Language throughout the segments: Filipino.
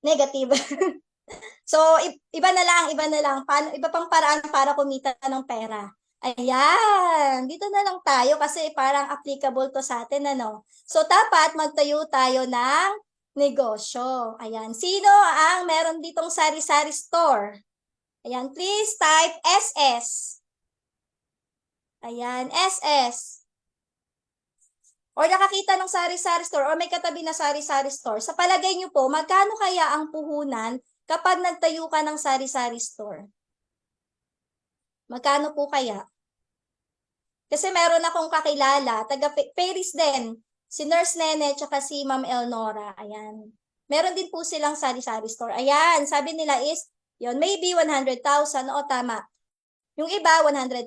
Negative. So, iba na lang, iba na lang. Paano, iba pang paraan para kumita ng pera. Ayan, dito na lang tayo kasi parang applicable to sa atin, ano? So, dapat magtayo tayo ng negosyo. Ayan, sino ang meron ditong sari-sari store? Ayan, please type SS. Ayan, SS. Or nakakita ng sari-sari store or may katabi na sari-sari store. Sa palagay niyo po, magkano kaya ang puhunan kapag nagtayo ka ng sari-sari store? Magkano po kaya? Kasi meron akong kakilala, taga Paris din. Si Nurse Nene tsaka si Ma'am Elnora. Ayan. Meron din po silang sari-sari store. Ayan, sabi nila is, yon maybe 100,000. O tama. Yung iba, 100,000.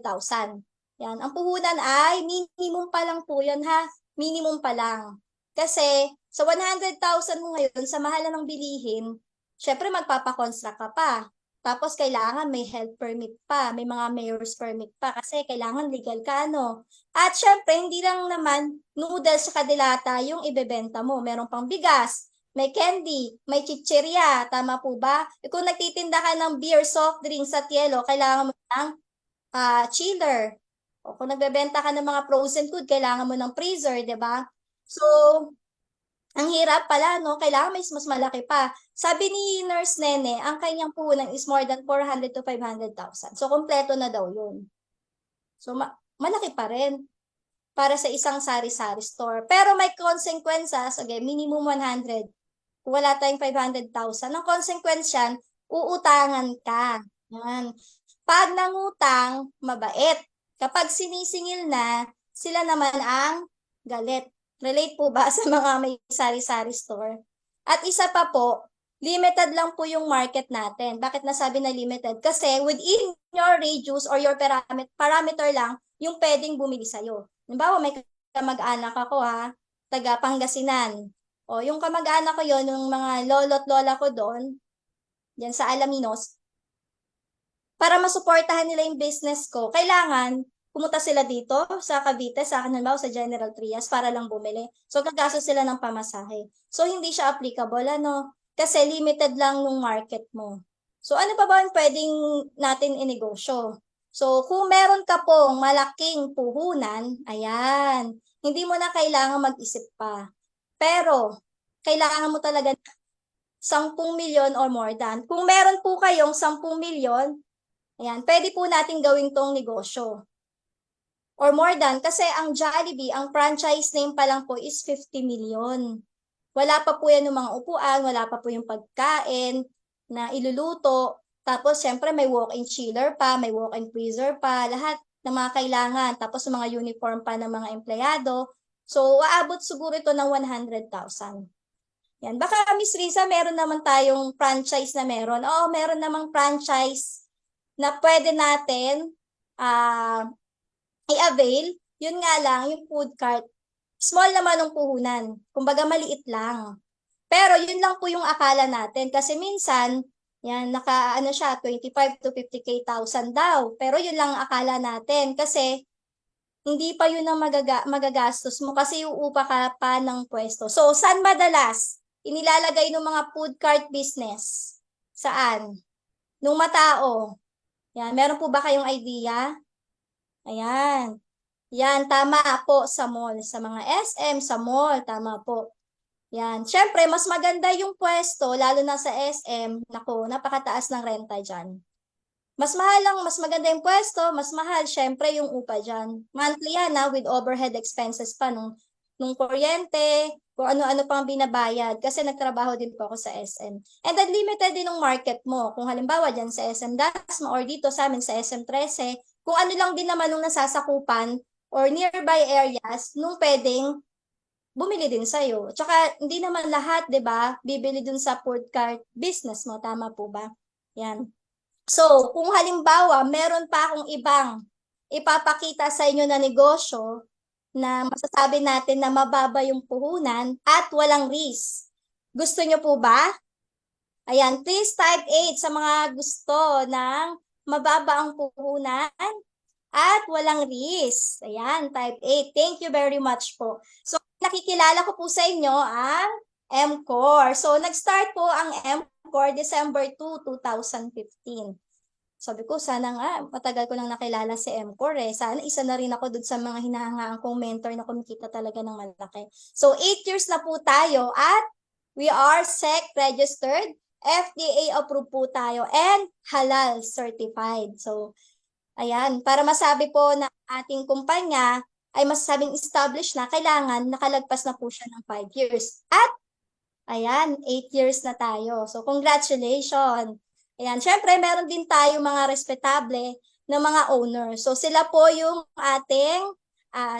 Yan. Ang puhunan ay minimum pa lang po yun ha. Minimum pa lang. Kasi sa 100,000 mo ngayon, sa mahal na ng bilihin, syempre magpapakonstruct ka pa. Tapos kailangan may health permit pa, may mga mayor's permit pa kasi kailangan legal ka, no? At syempre, hindi lang naman noodles sa kadilata yung ibebenta mo. Meron pang bigas, may candy, may chichirya, tama po ba? E kung nagtitinda ka ng beer, soft drinks at yelo, kailangan mo ng chiller. O kung nagbebenta ka ng mga frozen food, kailangan mo ng freezer, di ba? So, ang hirap pala, no? Kailangan mas malaki pa. Sabi ni Nurse Nene, ang kanyang puhunan is more than 400 to 500,000. So, kompleto na daw yun. So, malaki pa rin para sa isang sari-sari store. Pero may consequences, again, minimum 100. Kung wala tayong 500,000, ang consequence yan, uutangan ka. Yan. Pag nangutang, mabait. Kapag sinisingil na, sila naman ang galit. Relate po ba sa mga may sari-sari store? At isa pa po, limited lang po yung market natin. Bakit nasabi na limited? Kasi within your radius or your parameter lang, yung pwedeng bumili sa'yo. Halimbawa, may kamag-anak ako ha, taga Pangasinan. O, yung kamag-anak ko yon, yung mga lolo't lola ko doon, yan sa Alaminos, para masuportahan nila yung business ko, kailangan pumunta sila dito sa Cavite, sa akin halimbawa sa General Trias para lang bumili. So, gagastos sila ng pamasahe. So, hindi siya applicable, ano? Kasi limited lang yung market mo. So, ano pa ba yung pwedeng natin inegosyo? So, kung meron ka pong malaking puhunan, ayan, hindi mo na kailangan mag-isip pa. Pero, kailangan mo talaga 10 milyon or more than. Kung meron po kayong 10 milyon, ayan, pwede po natin gawin tong negosyo. Or more than, kasi ang Jollibee, ang franchise name pa lang po is 50 million. Wala pa po yan yung mga upuan, wala pa po yung pagkain na iluluto. Tapos, syempre, may walk-in chiller pa, may walk-in freezer pa, lahat ng mga kailangan. Tapos, mga uniform pa ng mga empleyado. So, aabot siguro ito ng 100,000. Yan. Baka Miss Riza, meron naman tayong franchise na meron. Oo, meron namang franchise na pwede natin uh, i-avail. Yun nga lang, yung food cart, small naman ng puhunan. Kumbaga maliit lang. Pero yun lang po yung akala natin. Kasi minsan, yan, ano siya, 25 to 50K thousand daw. Pero yun lang ang akala natin. Kasi hindi pa yun ang magagastos mo kasi uupa ka pa ng pwesto. So, saan madalas inilalagay ng mga food cart business? Saan? Nung matao. Yan, meron po ba kayong idea? Ayan. Yan, tama po sa mall. Sa mga SM, sa mall, tama po. Yan. Siyempre, mas maganda yung pwesto, lalo na sa SM. Naku, napakataas ng renta dyan. Mas mahal lang, mas maganda yung pwesto, mas mahal, syempre, yung upa dyan. Monthly yan, with overhead expenses pa nung kuryente, kung ano-ano pang binabayad. Kasi nagtrabaho din po ako sa SM. And then, limited din yung market mo. Kung halimbawa dyan sa SM Dasma or dito sa amin sa SM 13, kung ano lang din naman nung nasasakupan or nearby areas, nung pwedeng bumili din sa'yo. Tsaka, hindi naman lahat, di ba, bibili dun sa food cart business mo. Tama po ba? Yan. So, kung halimbawa, meron pa akong ibang ipapakita sa inyo na negosyo na masasabi natin na mababa yung puhunan at walang risk. Gusto nyo po ba? Ayan, please type 8 sa mga gusto ng mababa ang puhunan at walang risk. Ayan, type 8. Thank you very much po. So, nakikilala ko po sa inyo ang MCOR. So, nag-start po ang MCOR December 2, 2015. Sabi ko, sana nga, matagal ko nang nakilala si MCOR eh. Sana isa na rin ako dun sa mga hinahangaan kong mentor na kumikita talaga ng malaki. So, 8 years na po tayo at we are SEC registered, FDA approved po tayo, and halal certified. So, ayan, para masabi po na ating kumpanya ay masasabing established na, kailangan nakalagpas na po siya ng 5 years. At ayan, 8 years na tayo. So, congratulations. Ayan, syempre, meron din tayo mga respetable na mga owner. So, sila po yung ating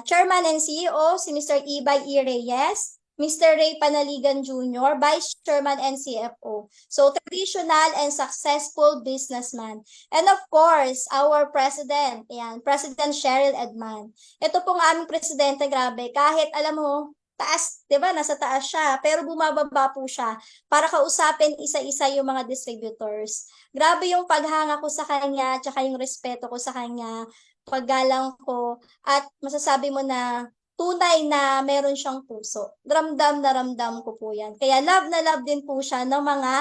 Chairman and CEO, si Mr. Ibay E. Reyes, Mr. Ray Panaligan Jr., Vice Chairman and CFO. So, traditional and successful businessman. And of course, our President, ayan, President Cheryl Edman. Ito pong aming presidente, grabe, kahit alam mo, taas, 'di ba? Nasa taas siya, pero bumababa po siya para kausapin isa-isa yung mga distributors. Grabe yung paghanga ko sa kanya, tsaka yung respeto ko sa kanya, paggalang ko, at masasabi mo na tunay na meron siyang puso. Ramdam na ramdam ko po 'yan. Kaya love na love din po siya ng mga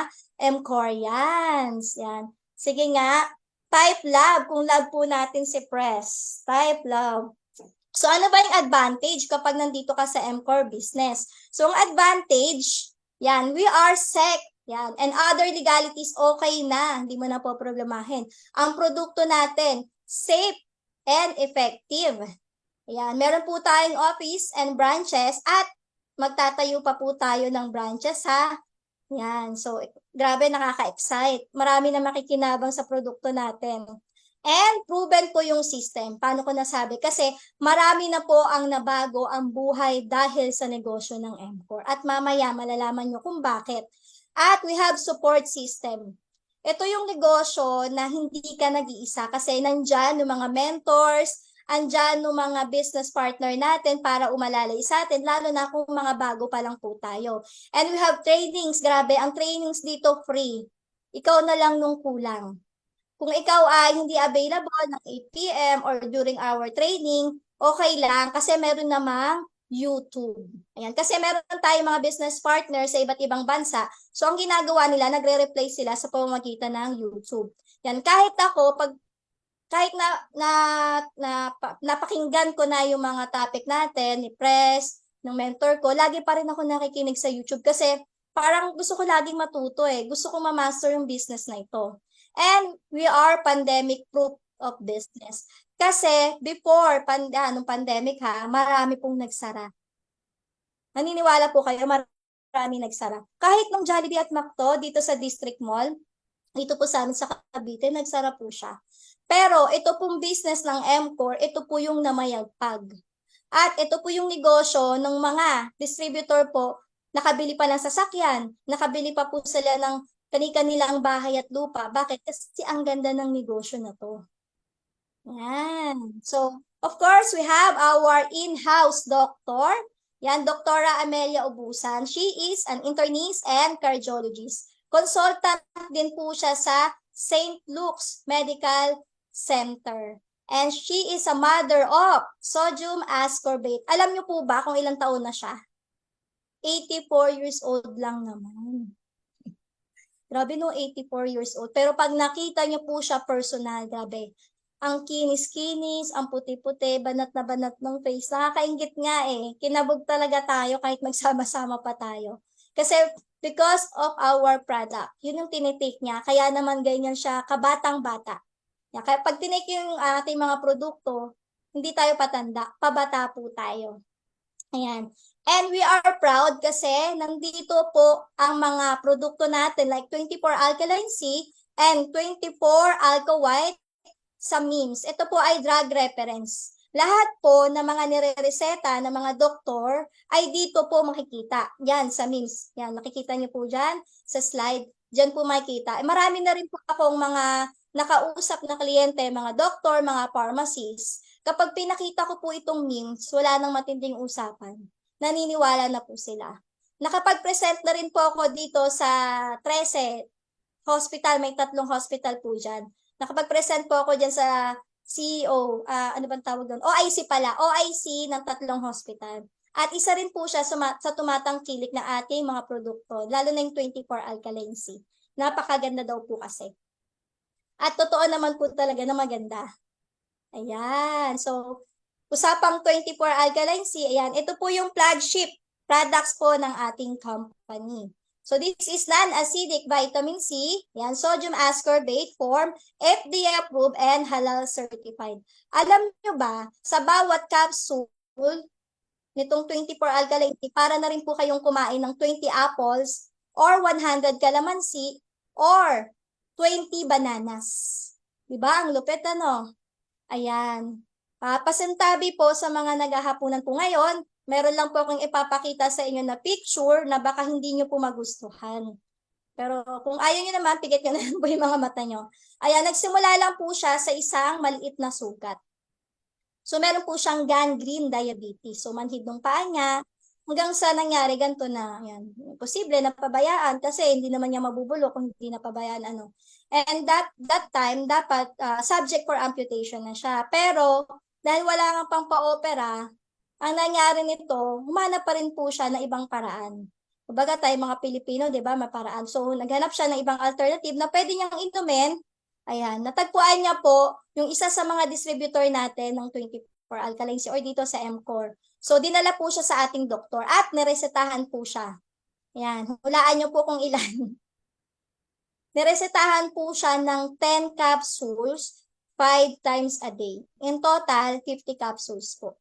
MCORians. Yan. Sige nga, type love kung love po natin si Press. Type love. So, ano ba yung advantage kapag nandito ka sa MCOR business? So, ang advantage, yan, we are SEC, yan, and other legalities, okay na, hindi mo na po problemahin. Ang produkto natin, safe and effective. Yan, meron po tayong office and branches at magtatayo pa po tayo ng branches ha. Yan, so grabe, nakaka-excite. Marami na makikinabang sa produkto natin. And proven po yung system. Paano ko nasabi? Kasi marami na po ang nabago ang buhay dahil sa negosyo ng MCOR. At mamaya malalaman nyo kung bakit. At we have support system. Ito yung negosyo na hindi ka nag-iisa kasi nandyan yung mga mentors, andyan yung mga business partner natin para umalalay sa atin, lalo na kung mga bago pa lang po tayo. And we have trainings. Grabe, ang trainings dito free. Ikaw na lang nung kulang. Kung ikaw ay hindi available ng 8 p.m. or during our training, okay lang kasi meron namang YouTube. Ayan, kasi meron tayong mga business partners sa iba't ibang bansa. So, ang ginagawa nila, nagre-replay sila sa pamamagitan ng YouTube. Yan, kahit ako, kahit napakinggan ko na yung mga topic natin, ni Press, ng mentor ko, lagi pa rin ako nakikinig sa YouTube kasi parang gusto ko laging matuto eh. Gusto ko ma-master yung business na ito. And we are pandemic proof of business. Kasi before nung pandemic marami pong nagsara. Naniniwala po kayo, marami nagsara. Kahit nung Jollibee at McDo dito sa District Mall, dito po sa amin sa Cavite, nagsara po siya. Pero ito pong business ng MCOR, ito po yung namayagpag. At ito po yung negosyo ng mga distributor po, nakabili pa ng sasakyan, nakabili pa po sila ng kani-kanilang bahay at lupa. Bakit? Kasi ang ganda ng negosyo na to. Yan. So, of course, we have our in-house doctor. Yan, Doktora Amelia Ubusan. She is an internist and cardiologist. Consultant din po siya sa St. Luke's Medical Center. And she is a mother of sodium ascorbate. Alam niyo po ba kung ilang taon na siya? 84 years old lang naman. Grabe no, 84 years old. Pero pag nakita niyo po siya personal, grabe. Ang kinis-kinis, ang puti-puti, banat na banat ng face. Nakakaingit nga eh. Kinabog talaga tayo kahit magsama-sama pa tayo. Kasi because of our product, yun yung tinitake niya. Kaya naman ganyan siya, kabatang-bata. Kaya pag tinake yung ating mga produkto, hindi tayo patanda, pabata po tayo. Ayan. And we are proud kasi nandito po ang mga produkto natin like 24 Alkaline C and 24 Alka White sa MIMS. Ito po ay drug reference. Lahat po ng mga nire-reseta ng mga doktor ay dito po makikita. Yan sa MIMS. Yan, nakikita niyo po dyan sa slide. Dyan po makikita. Marami na rin po akong mga nakausap na kliyente, mga doktor, mga pharmacists. Kapag pinakita ko po itong MIMS, wala nang matinding usapan. Naniniwala na po sila. Nakapag-present na rin po ako dito sa 13 hospital, may 3 hospital po dyan. Nakapag-present po ako dyan sa CEO, ano bang tawag doon? OIC pala, OIC ng 3 hospital. At isa rin po siya sa tumatangkilik na ating mga produkto, lalo na yung 24 alkaline C. Napakaganda daw po kasi. At totoo naman po talaga na maganda. Ayan. So, usapang 24 alkaline C, ayan. Ito po yung flagship products po ng ating company. So, this is non-acidic vitamin C, yan, sodium ascorbate form, FDA approved and halal certified. Alam nyo ba, sa bawat capsule nitong 24 alkaline C, para na rin po kayong kumain ng 20 apples or 100 calamansi or 20 bananas. Diba? Ang lupit, ano? Ayan. Pasintabi po sa mga naghahapunan po ngayon, meron lang po akong ipapakita sa inyo na picture na baka hindi nyo po magustuhan. Pero kung ayaw nyo naman, pigit nyo na lang po yung mga mata nyo. Ayan, nagsimula lang po siya sa isang maliit na sugat. So, meron po siyang gangrene diabetes. So, manhid ng paa niya, hanggang sa nangyari ganito na, yan, posible na pabayaan kasi hindi naman niya mabubulok kung hindi napabayaan ano. And that time, dapat subject for amputation na siya. Pero, dahil wala nga pang pa-opera, ang nangyari nito, humanap pa rin po siya ng ibang paraan. Kumbaga tayo mga Pilipino, di ba, maparaan. So, naghanap siya ng ibang alternative na pwede niyang inumin. Ayan, natagpuan niya po yung isa sa mga distributor natin ng 24 alkaline C or dito sa MCOR. So, dinala po siya sa ating doktor at niresetahan po siya. Ayan, hulaan niyo po kung ilan. Niresetahan po siya ng 10 capsules 5 times a day. In total, 50 capsules po.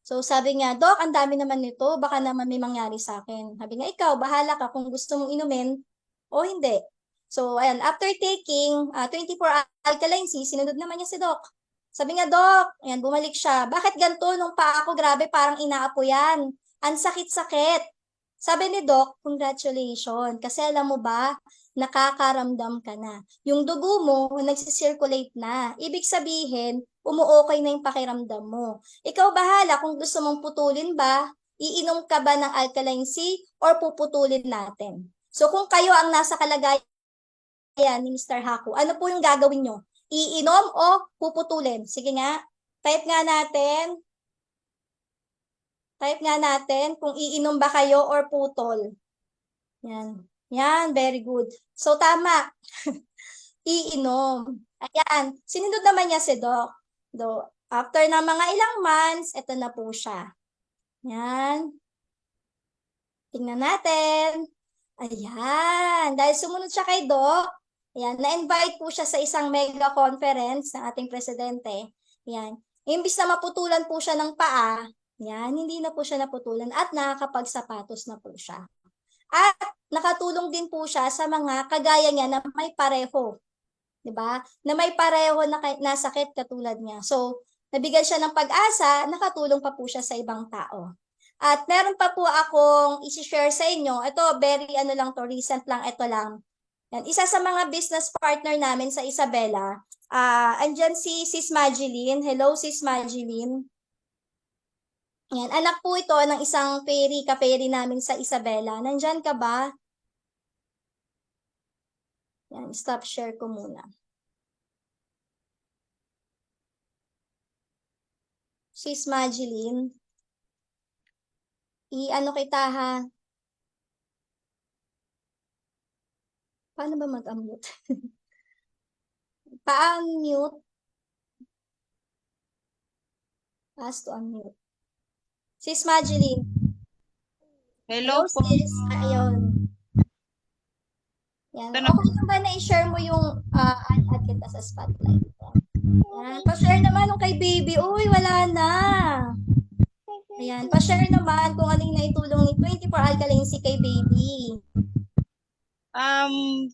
So sabi niya, Dok, ang dami naman nito, baka naman may mangyari sa akin. Sabi niya, ikaw, bahala ka kung gusto mong inumin o hindi. So ayan, after taking 24 alkaline C, sinunod naman niya si Doc. Sabi niya, Doc, ayan, bumalik siya. Bakit ganito nung paa ko, grabe, parang inaapo yan. Ang sakit-sakit. Sabi ni Doc, congratulations. Kasi alam mo ba, nakakaramdam ka na. Yung dugo mo, nagsisirculate na. Ibig sabihin, umuokay na yung pakiramdam mo. Ikaw bahala kung gusto mong putulin ba, iinom ka ba ng alkaline C or puputulin natin. So kung kayo ang nasa kalagayan ni Mr. Haku, ano po yung gagawin nyo? Iinom o puputulin? Sige nga, type nga natin. Type nga natin kung iinom ba kayo or putol. Yan. Yan, very good. So tama. Iinom. Ayan. Sinunod naman niya si Doc. After na mga ilang months, ito na po siya. Yan. Tingnan natin. Ayan. Dahil sumunod siya kay Doc, ayan, na-invite po siya sa isang mega conference ng ating presidente. Ayan. Imbis na maputulan po siya ng paa, ayan, hindi na po siya naputulan at nakakapagsapatos na po siya. At nakatulong din po siya sa mga kagaya niya na may pareho. 'Di ba? Na may pareho na sakit katulad niya. So, nabigyan siya ng pag-asa, nakatulong pa po siya sa ibang tao. At meron pa po akong i-share sa inyo. Ito, very ano lang to, recent lang, ito lang. Yan. Isa sa mga business partner namin sa Isabela, andyan si Sis Mageline. Hello, Sis Mageline. Yan. Anak po ito ng isang ka-peri namin sa Isabela. Nandyan ka ba? Yan, stop share ko muna. Sis Mageline. I-ano kita ha. Paano ba mag-unmute? Pa-unmute. Pass to unmute. Sis Mageline. Hello po. Sis. Ayun. Yan. Okay na ba na i-share mo yung add kita sa spotlight? Yan. Pa-share naman nung kay baby. Uy, wala na. Ayan. Pa-share naman kung anong naitulong ni 24 alkaline C kay baby.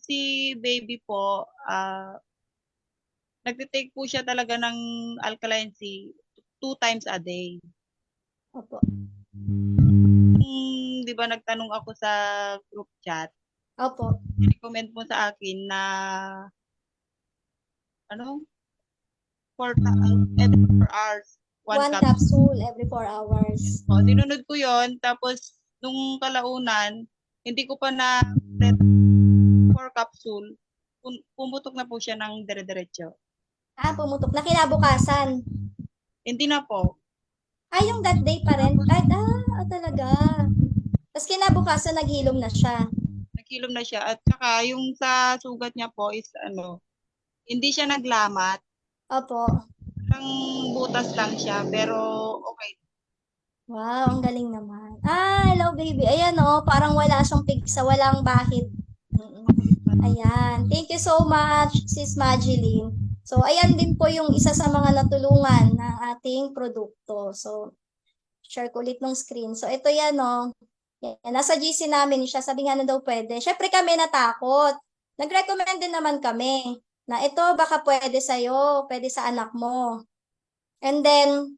Si baby po, nagtitake po siya talaga ng alkaline C 2 times a day. Opo. Di ba nagtanong ako sa group chat? Opo. I-recommend mo sa akin na ano? Every 4 hours. One capsule every 4 hours. O, sinunod ko yon. Tapos, nung kalaunan, hindi ko pa na 4 capsule. Pumutok na po siya ng dire-diretso. Pumutok na kinabukasan. Hindi na po. Yung that day pa rin. Talaga. Tapos kinabukasan, naghilom na siya. Naghilom na siya. At saka yung sa sugat niya po is hindi siya naglamat. Opo. Parang butas lang siya, pero okay. Wow, ang galing naman. Hello baby. Ayan parang wala siyang pigsa, walang bahid. Ayan. Thank you so much, Sis Mageline. So, ayan din po yung isa sa mga natulungan ng ating produkto. So, share ko ulit ng screen. So, ito yan Yan, nasa GC namin siya. Sabi nga na daw pwede. Syempre kami natakot. Nag-recommend din naman kami na ito baka pwede sa'yo, pwede sa anak mo. And then,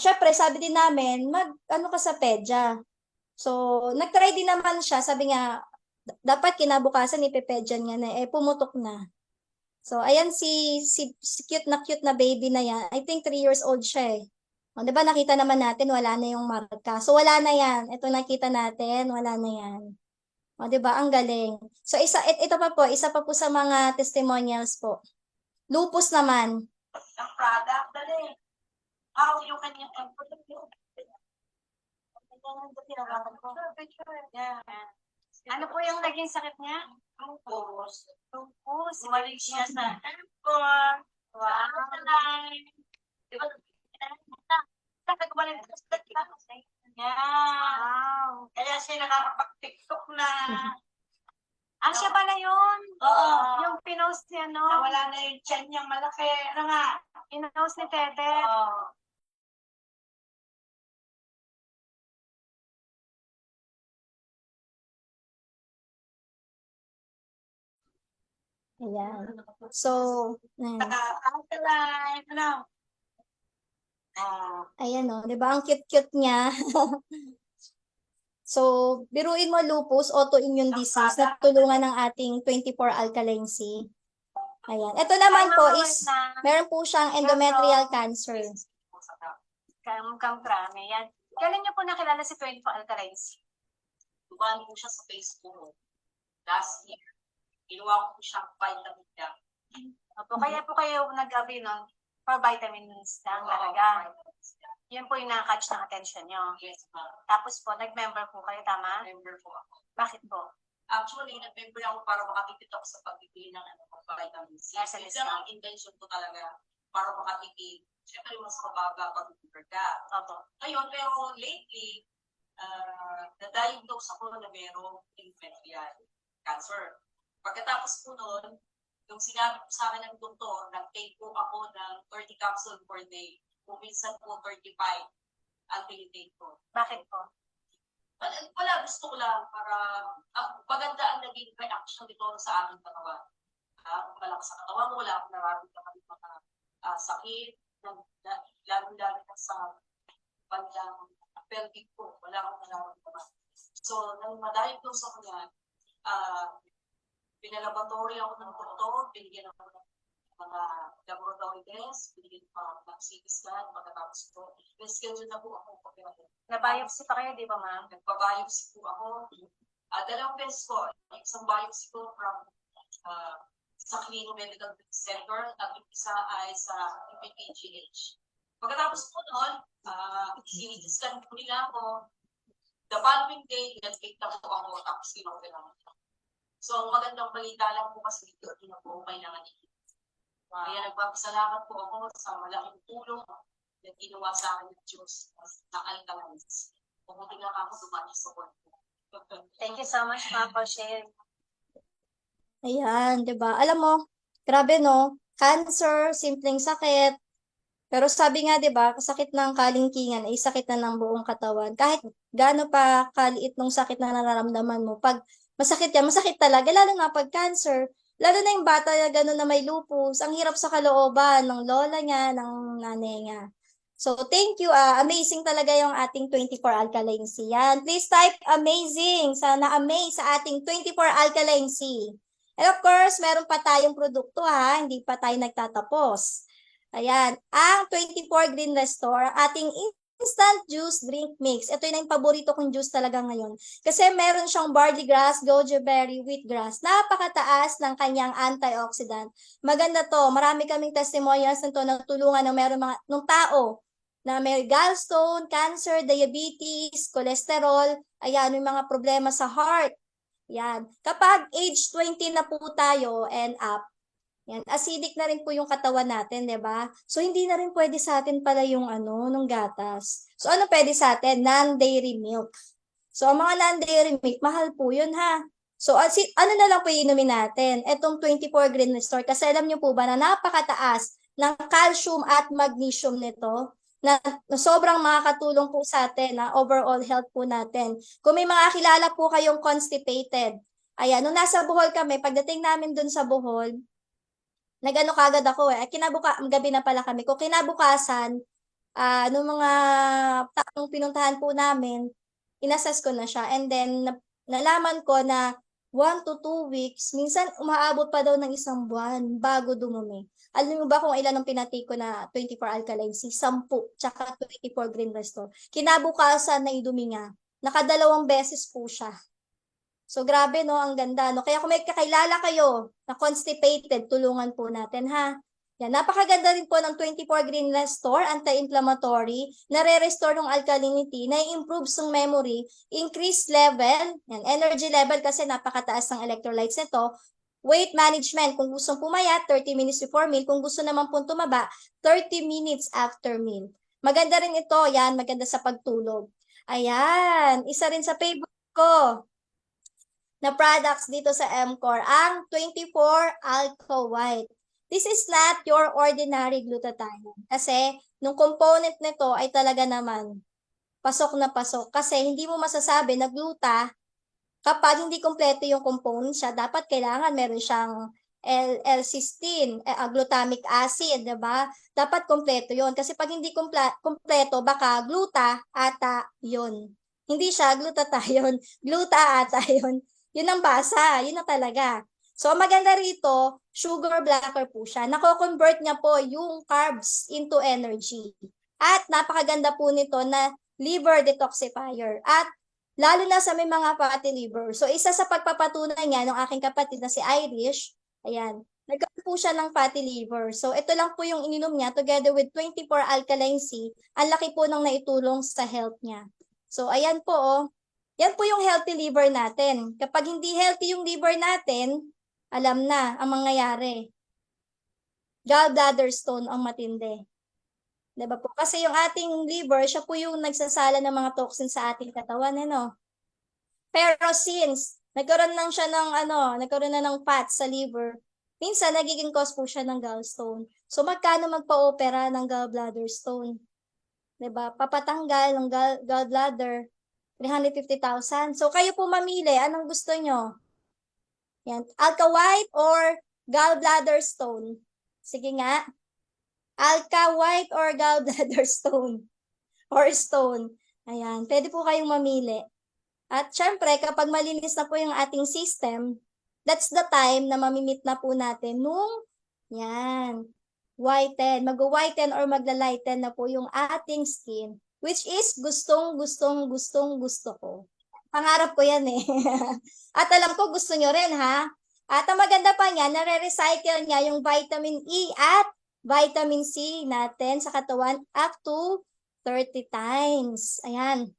syempre sabi din namin, ano ka sa pedya. So, nag-try din naman siya. Sabi nga, dapat kinabukasan ipepedyan niya na, pumutok na. So, ayan si cute na baby na yan. I think 3 years old siya eh. O, diba nakita naman natin, wala na yung marka. So, wala na yan. Ito nakita natin, wala na yan. O, diba? Ang galing. So, ito pa po, isa pa po sa mga testimonials po. Lupus naman. Ang product, dali. How you can yeah. Ano po yung naging sakit niya? Lupus. Lupus. Umalig siya sa airport. Wow. Diba? Wow. Kaya siya nakakapag-tiktok na. Siya pala yun? Oo. Yung pinost niya, no? Nawala na yung tiyan niyang malaki. Ano nga? Pinost ni Tete. Oo. Ayan. So, ayan di ba? Ang cute-cute niya. So, biruin mo lupus, autoimmune disease, na tulungan ng ating 24 alkaline C. Ayan. Ito naman po is, meron po siyang endometrial cancer. Kamkrame. Yan. Kailan niyo po nakilala si 24 alkaline C? Dumaan po siya sa Facebook last year. Ginawa ko siyang vitamin lang. Kaya po kayo nag-abi nun for vitamins lang talaga. Yun po yung nakakatch ng attention nyo. Yes, ma'am. Tapos po, nag-member po kayo, tama? Member po ako. Bakit po? Actually, nag-member ako para makatipid ako sa pagbibili ng vitamins. Yes, yun ang intention ko talaga para makatipid. Siyempre, mas mabaga pag-member ka. Opo. Ngayon, pero lately, na-diagnose ako na merong endometrial cancer. Pagkatapos po noon, yung sinabi ko sa akin ng doktor, nag-take po ako ng 30 capsule per day. Kung minsan po 35 ang tinitake ko. Bakit po? Wala, gusto ko lang para maganda ang naging reaction dito sa aking katawan. Malakas sa katawan mo, wala akong nararamdaman ng mga sakit, lalo-lalo na sa bandang pelvic ko, wala akong nararamdaman. So, nang ma-diagnose ako yan, pinalaboratory ako ng doktor, binigyan ako ng mga laboratory test, binigyan ako ng CT scan, pagkatapos ko, schedule na po ako pagkakita. Na-biopsy pa kayo, di ba ma'am? Nagpa-biopsy po ako. Dalawang beses ko, isang biopsy ko from sa Clino Medical Center, at yung isa ay sa PPGH. Pagkatapos po noon, CT scan po nila ako. The following day, nag-take na po ako, tapos kinong lang. So, magandang balita lang po kasi dito na po kailangan niyo. Kaya nagpapasalamat po ako sa malaking tulong na ginawa sa akin ng Diyos na alkalines. Pumunti nga ako dumati sa world. Thank you so much, ma'am, for sharing. Ayan, di ba? Alam mo, grabe no? Cancer, simpleng sakit. Pero sabi nga, di ba, sakit ng kalingkingan ay sakit na ng buong katawan. Kahit gaano pa kaliit ng sakit na nararamdaman mo, pag masakit yan, masakit talaga, lalo na pag cancer. Lalo na yung bata na gano'n na may lupus, ang hirap sa kalooban ng lola niya, ng nanay niya. So, thank you. Amazing talaga yung ating 24 alkaline C. Yan. Please type amazing. Sana amaze sa ating 24 alkaline C. And of course, meron pa tayong produkto hindi pa tayo nagtatapos. Ayan, ang 24 Green Restore, ating instant juice drink mix. Ito yung paborito kong juice talaga ngayon. Kasi meron siyang barley grass, goji berry, wheatgrass. Napakataas ng kanyang antioxidant. Maganda to. Marami kaming testimonials nito na tulungan ng meron ng tao na may gallstone, cancer, diabetes, cholesterol, ayan, may mga problema sa heart. Yan. Kapag age 20 na po tayo and up, yan, acidic na rin po yung katawan natin, 'di ba? So hindi na rin pwede sa atin pala yung nung gatas. So ano pwede sa atin? Non-dairy milk. So ang mga non-dairy milk, mahal po 'yun ha. So ano na lang po iinumin natin? Etong 24 Green Restore kasi alam niyo po ba na napakataas ng calcium at magnesium nito na sobrang makakatulong po sa atin na overall health po natin. Kung may mga kilala po kayong constipated, ayan, nung nasa Bohol kami, pagdating namin dun sa Bohol, nag-ano kagad ako gabi na pala kami. Kung kinabukasan, nung mga taong pinuntahan po namin, inassess ko na siya. And then, nalaman ko na 1 to 2 weeks, minsan umaabot pa daw ng 1 buwan bago dumumi. Alam mo ba kung ilan ang pinatake ko na 24 Alkaline C? 10, tsaka 24 Green Restore. Kinabukasan na idumi nga. Nakadalawang beses po siya. So grabe no, ang ganda no. Kaya kung may kakilala kayo na constipated, tulungan po natin ha. Yan, napakaganda rin po ng 24 Green Restore, anti-inflammatory, nare-restore ng alkalinity, na-improve ng memory, increase level, yan, energy level kasi napakataas ng electrolytes nito, weight management, kung gustong pumayat, 30 minutes before meal, kung gusto naman pong tumaba, 30 minutes after meal. Maganda rin ito, yan, maganda sa pagtulog. Ayan, isa rin sa favorite ko na products dito sa MCore, ang 24 Alka White. This is not your ordinary glutathione. Kasi, nung component nito ay talaga naman pasok na pasok. Kasi hindi mo masasabi na gluta kapag hindi kompleto yung component siya. Dapat kailangan meron siyang L-cysteine, glutamic acid, diba? Dapat kompleto yon. Kasi pag hindi kompleto, baka gluta ata yon. Hindi siya glutathione, gluta ata yon. Yun ang basa, yun na talaga. So, maganda rito, sugar blocker po siya. Nako-convert niya po yung carbs into energy. At napakaganda po nito na liver detoxifier. At lalo na sa may mga fatty liver. So, isa sa pagpapatunay niya ng aking kapatid na si Irish, ayan, nagkaroon po siya ng fatty liver. So, ito lang po yung ininom niya together with 24 Alkaline C. Ang laki po ng naitulong sa health niya. So, ayan po, oh. Yan po yung healthy liver natin. Kapag hindi healthy yung liver natin, alam na ang mangyayari. Gallbladder stone ang matindi. Diba po? Kasi yung ating liver, siya po yung nagsasala ng mga toxins sa ating katawan, no? Pero since nagkaroon na ng fat sa liver, minsan nagiging cause po siya ng gallstone. So magkano magpa-opera ng gallbladder stone? Diba? Papatanggal ng gallbladder, 350,000. So kayo po mamili, anong gusto nyo? Yan. Alka White or gallbladder stone? Sige nga. Alka White or gallbladder stone? Or stone. Ayan. Pwede po kayong mamili. At syempre, kapag malinis na po yung ating system, that's the time na mamimit na po natin nung, yan, whiten. Mag-whiten or magla-lighten na po yung ating skin, which is gusto ko. Pangarap ko yan eh. At alam ko gusto nyo rin ha. At ang maganda pa niya, nare-recycle niya yung vitamin E at vitamin C natin sa katawan up to 30 times. Ayan.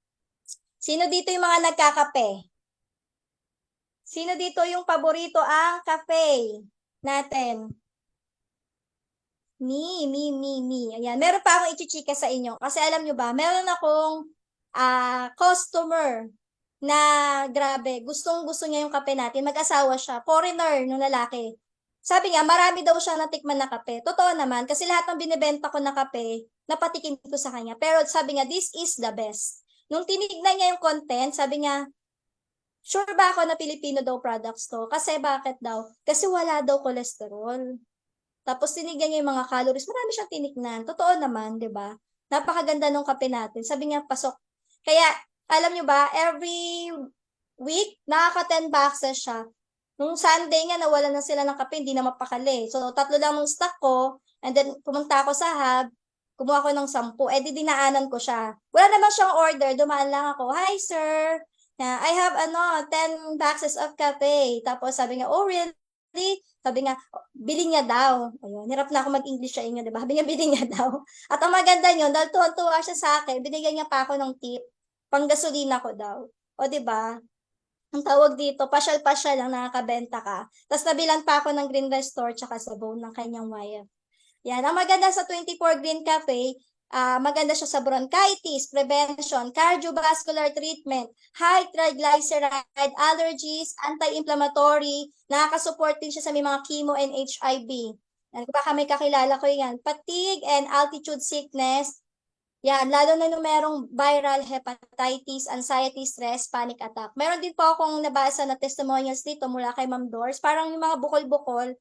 Sino dito yung mga nagkakape? Sino dito yung paborito ang kape natin? Me. Ayan. Meron pa akong ichichika sa inyo. Kasi alam nyo ba, meron akong customer na grabe, gustong-gusto niya yung kape natin. Mag-asawa siya, foreigner nung lalaki. Sabi nga, marami daw siya natikman na kape. Totoo naman, kasi lahat ng binibenta ko na kape, napatikim ko sa kanya. Pero sabi nga, this is the best. Nung tinignan niya yung content, sabi niya, sure ba ako na Pilipino daw products to? Kasi bakit daw? Kasi wala daw cholesterol. Tapos tinignan niya yung mga calories. Marami siyang tinignan. Totoo naman, di ba? Napakaganda nung kape natin. Sabi niya, pasok. Kaya, alam niyo ba, every week, nakaka-10 boxes siya. Nung Sunday nga, nawala na sila ng kape, hindi na mapakali. So, 3 lang ng stock ko, and then pumunta ako sa hub, kumuha ko ng 10. Di dinaanan ko siya. Wala naman siyang order, dumaan lang ako, hi sir, I have 10 boxes of cafe. Tapos sabi niya, oh really? sabi nga, bilhin niya daw. Ayun, hirap na ako mag-English sa inyo, di ba? Sabi niya, bilhin niya daw. At ang maganda niyo, dahil tuwa siya sa akin, binigyan niya pa ako ng tip, panggasolina ko daw. O, di ba? Ang tawag dito, pasyal-pasyal lang nakakabenta ka. Tapos nabilan pa ako ng Green Restore tsaka sabon ng kanyang wife. Yan, ang maganda sa 24 Green Cafe, maganda siya sa bronchitis, prevention, cardiovascular treatment, high triglyceride, allergies, anti-inflammatory, nakaka-support din siya sa may mga chemo and HIV. Yan, baka may kakilala ko yan. Fatigue and altitude sickness, yan, lalo na nung merong viral hepatitis, anxiety, stress, panic attack. Meron din po akong nabasa na testimonials dito mula kay Ma'am Doors. Parang yung mga bukol-bukol,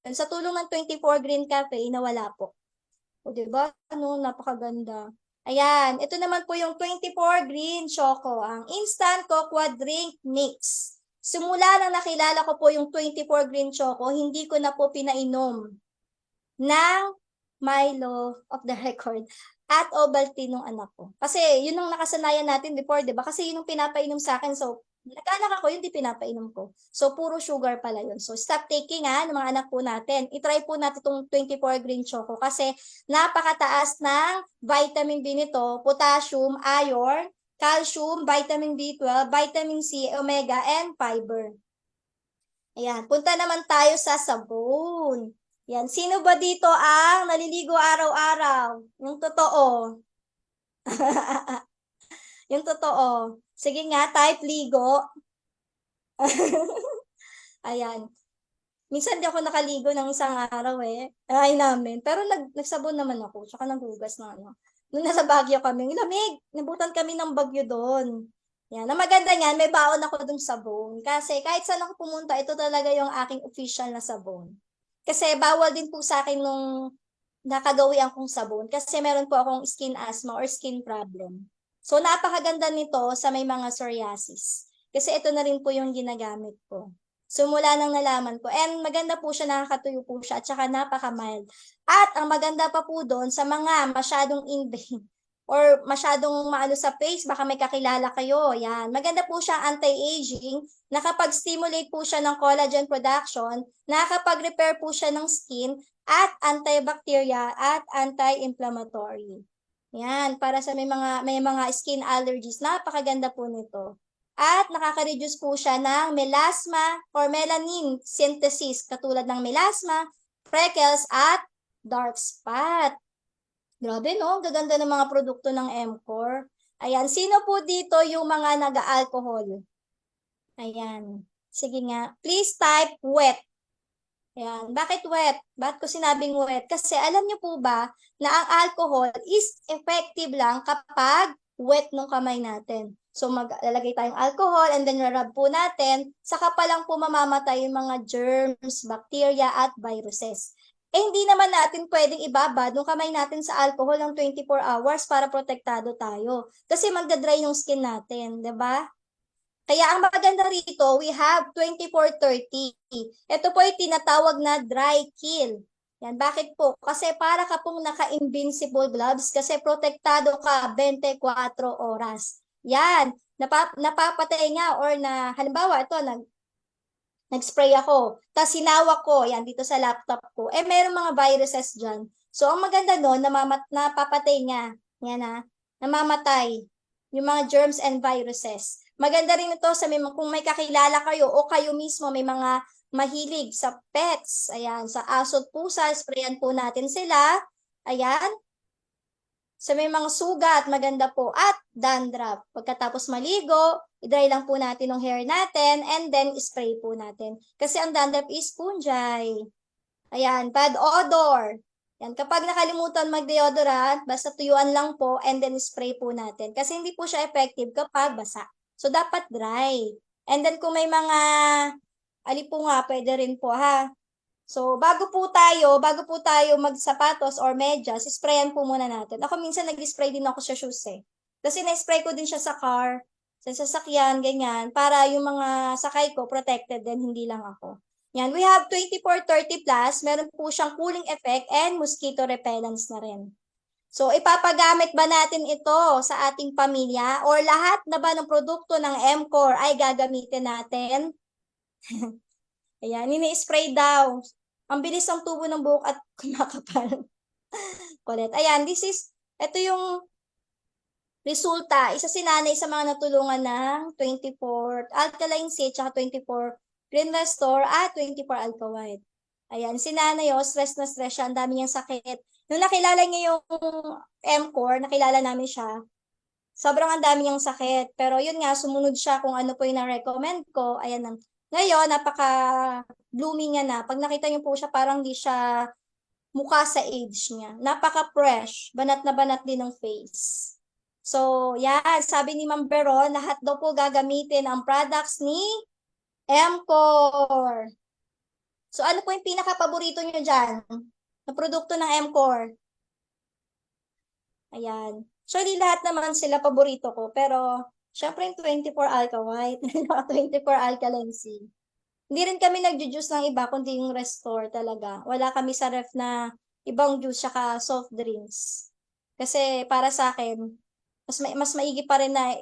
sa tulong ng 24 Green Cafe, nawala po. O, diba? Ano, napakaganda. Ayan, ito naman po yung 24 Green Choco, ang instant cocoa drink mix. Simula nang nakilala ko po yung 24 Green Choco, hindi ko na po pinainom ng Milo of the record at Ovaltine ng anak ko. Kasi yun ang nakasanayan natin before, di ba? Kasi yun ang pinapainom sa akin. So, nag-anak ako, yun di pinapainom ko. So, puro sugar pala yun. So, stop taking ng mga anak po natin. I-try po natin itong 24 Green Choco kasi napakataas ng vitamin B nito, potassium, iron, calcium, vitamin B12, vitamin C, omega, and fiber. Ayan, punta naman tayo sa sabon. Yan, sino ba dito ang naliligo araw-araw? Yung totoo. Yung totoo. Sige nga, type ligo. Ayan. Minsan di ako nakaligo ng isang araw ay namin. Pero nagsabon naman ako, tsaka naghugas na ano. Nung nasa Baguio kami, lamig. Nabutan kami ng bagyo doon. Yan. Ang maganda niyan, may baon ako dun sabon. Kasi kahit saan ako pumunta, ito talaga yung aking official na sabon. Kasi bawal din po sa akin nung nakagawian kong sabon. Kasi meron po akong skin asthma or skin problem. So, napakaganda nito sa may mga psoriasis. Kasi ito na rin po yung ginagamit ko. So, mula nang nalaman ko. And maganda po siya, nakakatuyo po siya, at saka napaka-mild. At ang maganda pa po doon sa mga masyadong in-vein or masyadong maano sa face, baka may kakilala kayo. Yan. Maganda po siya anti-aging, nakapag-stimulate po siya ng collagen production, nakapag-repair po siya ng skin, at antibacterial at anti-inflammatory. Yan, para sa may mga skin allergies, napakaganda po nito. At nakaka-reduce po siya ng melasma or melanin synthesis, katulad ng melasma, freckles, at dark spot. Grabe no, gaganda ng mga produkto ng Emcor. Ayan, sino po dito yung mga nag-alcohol? Ayan, sige nga, please type wet. Ayan, bakit wet? Bakit ko sinabing wet? Kasi alam niyo po ba na ang alcohol is effective lang kapag wet nung kamay natin. So maglalagay tayong alcohol and then rub po natin, saka pa lang po mamamatay yung mga germs, bacteria at viruses. Hindi naman natin pwedeng ibabad yung kamay natin sa alcohol ng 24 hours para protektado tayo. Kasi magdadry yung skin natin, 'di ba? Kaya ang maganda rito, we have 24-30. Ito po ay tinatawag na dry kill. Yan, bakit po? Kasi para ka pong naka-invincible gloves kasi protektado ka 24 oras. Yan, napapatay nga or halimbawa ito, nag-spray ako, tapos sinawak ko, yan, dito sa laptop ko, mayroong mga viruses dyan. So, ang maganda doon, napapatay nga, yan namamatay yung mga germs and viruses. Maganda rin ito sa kung may kakilala kayo o kayo mismo may mga mahilig sa pets, ayan, sa aso at pusa, sprayan po natin sila, ayan, sa may mga sugat, maganda po, at dandruff. Pagkatapos maligo, i-dry lang po natin yung hair natin, and then spray po natin. Kasi ang dandruff is fungi. Ayan, bad odor. Yan, kapag nakalimutan mag-deodorant, basta tuyuan lang po, and then spray po natin. Kasi hindi po siya effective kapag basa. So, dapat dry. And then kung may mga alipunga, pwede rin po ha. So, bago po tayo magsapatos or medyas, sprayan po muna natin. Ako minsan nag-spray din ako sa shoes Kasi na-spray ko din siya sa car, sa sasakyan, ganyan, para yung mga sakay ko protected din, hindi lang ako. Yan, we have 24-30 plus, meron po siyang cooling effect and mosquito repellents na rin. So, ipapagamit ba natin ito sa ating pamilya or lahat na ba ng produkto ng Emcor ay gagamitin natin? Ayan, ini-spray daw. Ang bilis ng tubo ng buhok at kumakapal. Kulit. Ayan, ito yung resulta. Isa si nanay sa mga natulungan ng 24 alkaline C, tsaka 24 green restore at 24 alka white. Ayan, si nanay, stress na stress siya. Ang dami niyang sakit. Nung nakilala niya yung MCOR, nakilala namin siya, sobrang ang dami niyang sakit. Pero yun nga, sumunod siya kung ano po yung na-recommend ko. Ayan, ngayon, napaka-blooming niya na. Pag nakita niyo po siya, parang di siya mukha sa age niya. Napaka-fresh. Banat na banat din ng face. So, yan. Sabi ni Ma'am Beron, lahat daw po gagamitin ang products ni MCOR. So, ano po yung pinaka-paborito nyo dyan? Na produkto ng MCOR? Ayan. Actually, lahat naman sila paborito ko. Pero, syempre yung 24 alka white, 24 alkaline C. Hindi rin kami nagjujuice ng iba, kundi yung Restore talaga. Wala kami sa ref na ibang juice saka soft drinks. Kasi para sa akin, mas maigi pa rin na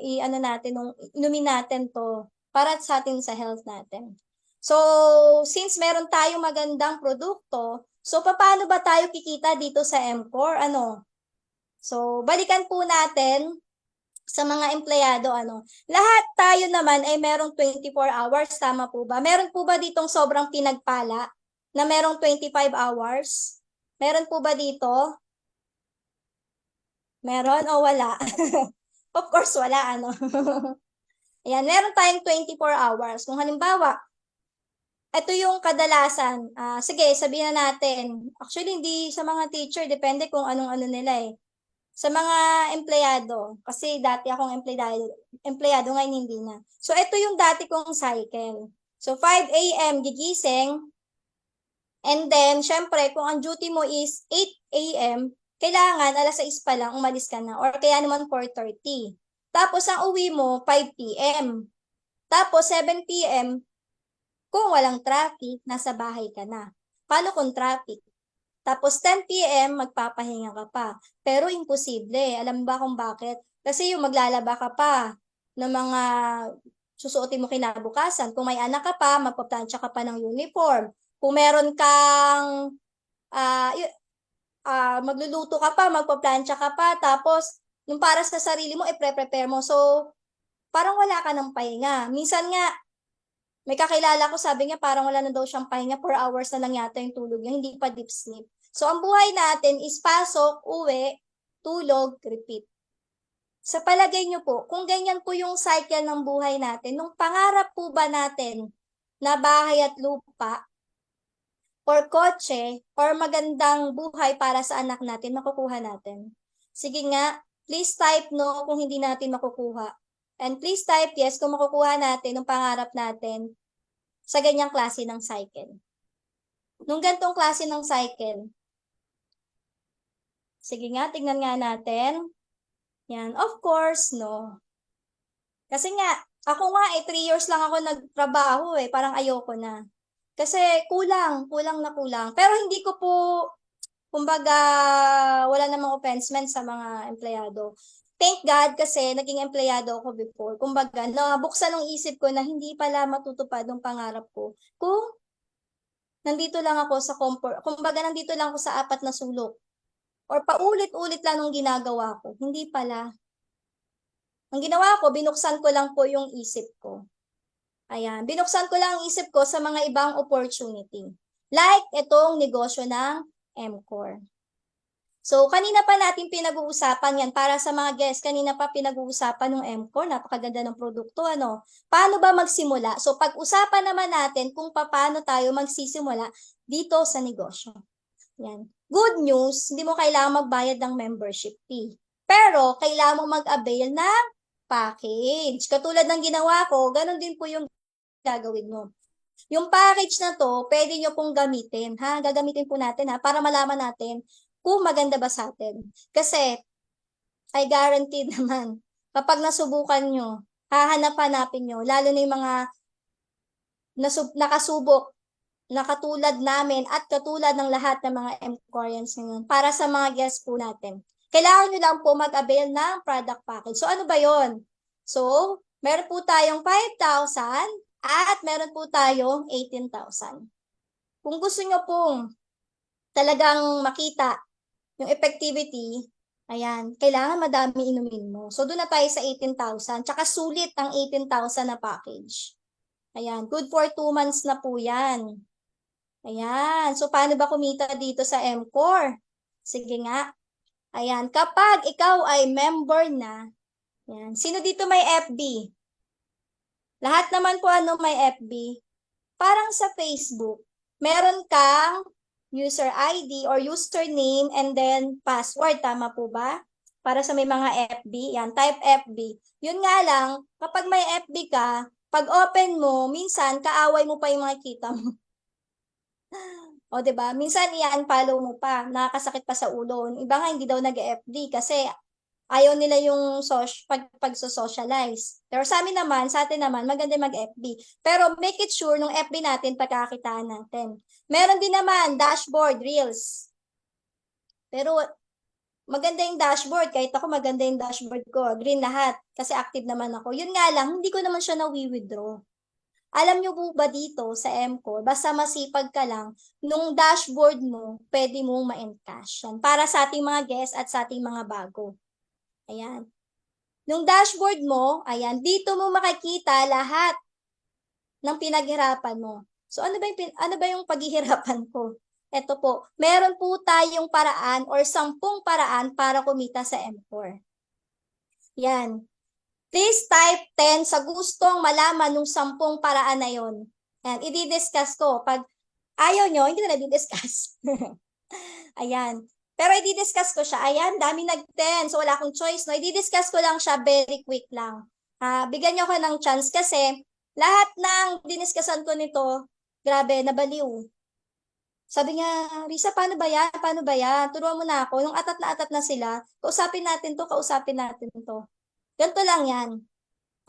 inumin natin to para sa atin sa health natin. So, since meron tayong magandang produkto, so paano ba tayo kikita dito sa MCOR? So, balikan po natin sa mga empleyado, lahat tayo naman ay merong 24 hours, tama po ba? Meron po ba ditong sobrang pinagpala na merong 25 hours? Meron po ba dito? Meron o wala? Of course, wala, Ayan, meron tayong 24 hours. Kung halimbawa, ito yung kadalasan. Sige, sabihin na natin. Actually, hindi sa mga teacher, depende kung anong nila eh. Sa mga empleyado, kasi dati akong empleyado ngayon hindi na. So, ito yung dati kong cycle. So, 5 a.m. gigising, and then, syempre, kung ang duty mo is 8 a.m., kailangan, alas 6 pa lang, umalis ka na. Or kaya naman 4:30. Tapos, ang uwi mo, 5 p.m. Tapos, 7 p.m., kung walang traffic, nasa bahay ka na. Paano kung traffic? Tapos 10 p.m. magpapahinga ka pa. Pero imposible. Alam ba kung bakit? Kasi yung maglalaba ka pa ng mga susuotin mo kinabukasan. Kung may anak ka pa, magpaplansya ka pa ng uniform. Kung meron kang magluluto ka pa, magpaplansya ka pa. Tapos, yung para sa sarili mo, i-prepare mo. So, parang wala ka ng pahinga. Minsan nga, may kakilala ko, sabi niya parang wala na daw siyang pahinga, 4 hours na lang yata yung tulog niya, hindi pa deep sleep. So, ang buhay natin is pasok, uwi, tulog, repeat. Sa palagay niyo po, kung ganyan po yung cycle ng buhay natin, nung pangarap po ba natin na bahay at lupa, or kotse, or magandang buhay para sa anak natin, makukuha natin? Sige nga, please type no kung hindi natin makukuha. And please type yes kung makukuha natin nung pangarap natin sa ganyang klase ng cycle. Nung gantong klase ng cycle, sige nga, tignan nga natin. Yan, of course, no. Kasi nga, ako nga 3 years lang ako nagtrabaho parang ayoko na. Kasi kulang na kulang. Pero hindi ko po, kumbaga, wala namang offense sa mga empleyado. Thank God kasi naging empleyado ako before. Kumbaga, nabuksan ng isip ko na hindi pala matutupad ang pangarap ko. Kung nandito lang ako sa comfort, kumbaga nandito lang ako sa 4 na sulok. Or paulit-ulit lang nung ginagawa ko. Hindi pala. Ang ginawa ko, binuksan ko lang po yung isip ko. Ayan, binuksan ko lang ang isip ko sa mga ibang opportunity. Like itong negosyo ng MCOR. So, kanina pa natin pinag-uusapan yan. Para sa mga guests, kanina pa pinag-uusapan ng MCOR. Napakaganda ng produkto, Paano ba magsimula? So, pag-usapan naman natin kung paano tayo magsisimula dito sa negosyo. Yan. Good news, hindi mo kailangan magbayad ng membership fee. Pero, kailangan mo mag-avail ng package. Katulad ng ginawa ko, ganun din po yung gagawin mo. Yung package na to, pwede nyo pong gamitin. Gagamitin po natin para malaman natin kung maganda ba sa atin. Kasi, I guarantee naman, kapag nasubukan nyo, hahanap-hanapin nyo, lalo na yung mga nakasubok, na katulad namin at katulad ng lahat ng mga MCORians ngayon, para sa mga guests po natin. Kailangan nyo lang po mag-avail ng product package. So, ano ba yon? So, meron po tayong 5,000 at meron meron po tayong 18,000. Kung gusto nyo pong talagang makita yung effectivity, ayan, kailangan madami inumin mo. So, doon na tayo sa 18,000. Tsaka sulit ang 18,000 na package. Ayan, good for 2 months na po yan. Ayan, so paano ba kumita dito sa MCore? Sige nga. Ayan, kapag ikaw ay member na, ayan, sino dito may FB? Lahat naman po may FB. Parang sa Facebook, meron kang user ID or username and then password, tama po ba? Para sa may mga FB, yan, type FB. Yun nga lang, kapag may FB ka, pag open mo, minsan kaaway mo pa yung mga kita mo. O, diba? Minsan i-unfollow mo pa, nakakasakit pa sa ulo. Iba nga, hindi daw nag-FB kasi ayaw nila yung pag-socialize. Pero sa atin naman, maganda mag-FB. Pero make it sure nung FB natin, pagkakitaan natin. Meron din naman, dashboard, reels. Pero maganda yung dashboard. Kahit ako maganda yung dashboard ko. Green lahat. Kasi active naman ako. Yun nga lang, hindi ko naman siya na-withdraw. Alam nyo po ba dito sa MCore, basta masipag ka lang, nung dashboard mo, pwede mong ma-encash. Yan. Para sa ating mga guests at sa ating mga bago. Ayan. Nung dashboard mo, ayan, dito mo makikita lahat ng pinaghirapan mo. So ano ba yung paghihirapan ko? Ito po, meron po tayong paraan or 10 paraan para kumita sa MCore. Yan. Please type 10 sa gustong malaman nung 10 paraan na yon. Yan, i-discuss ko. Pag ayaw nyo, hindi na i-discuss. Ayan. Pero i-discuss ko siya. Ayan, dami nag-10. So wala akong choice. No? I-discuss ko lang siya very quick lang. Bigyan nyo ko ng chance kasi lahat ng diniscussan ko nito, grabe, nabaliw. Sabi niya, Risa, paano ba yan? Paano ba yan? Turuan mo na ako. Yung atat na sila, kausapin natin to. Ganito lang yan.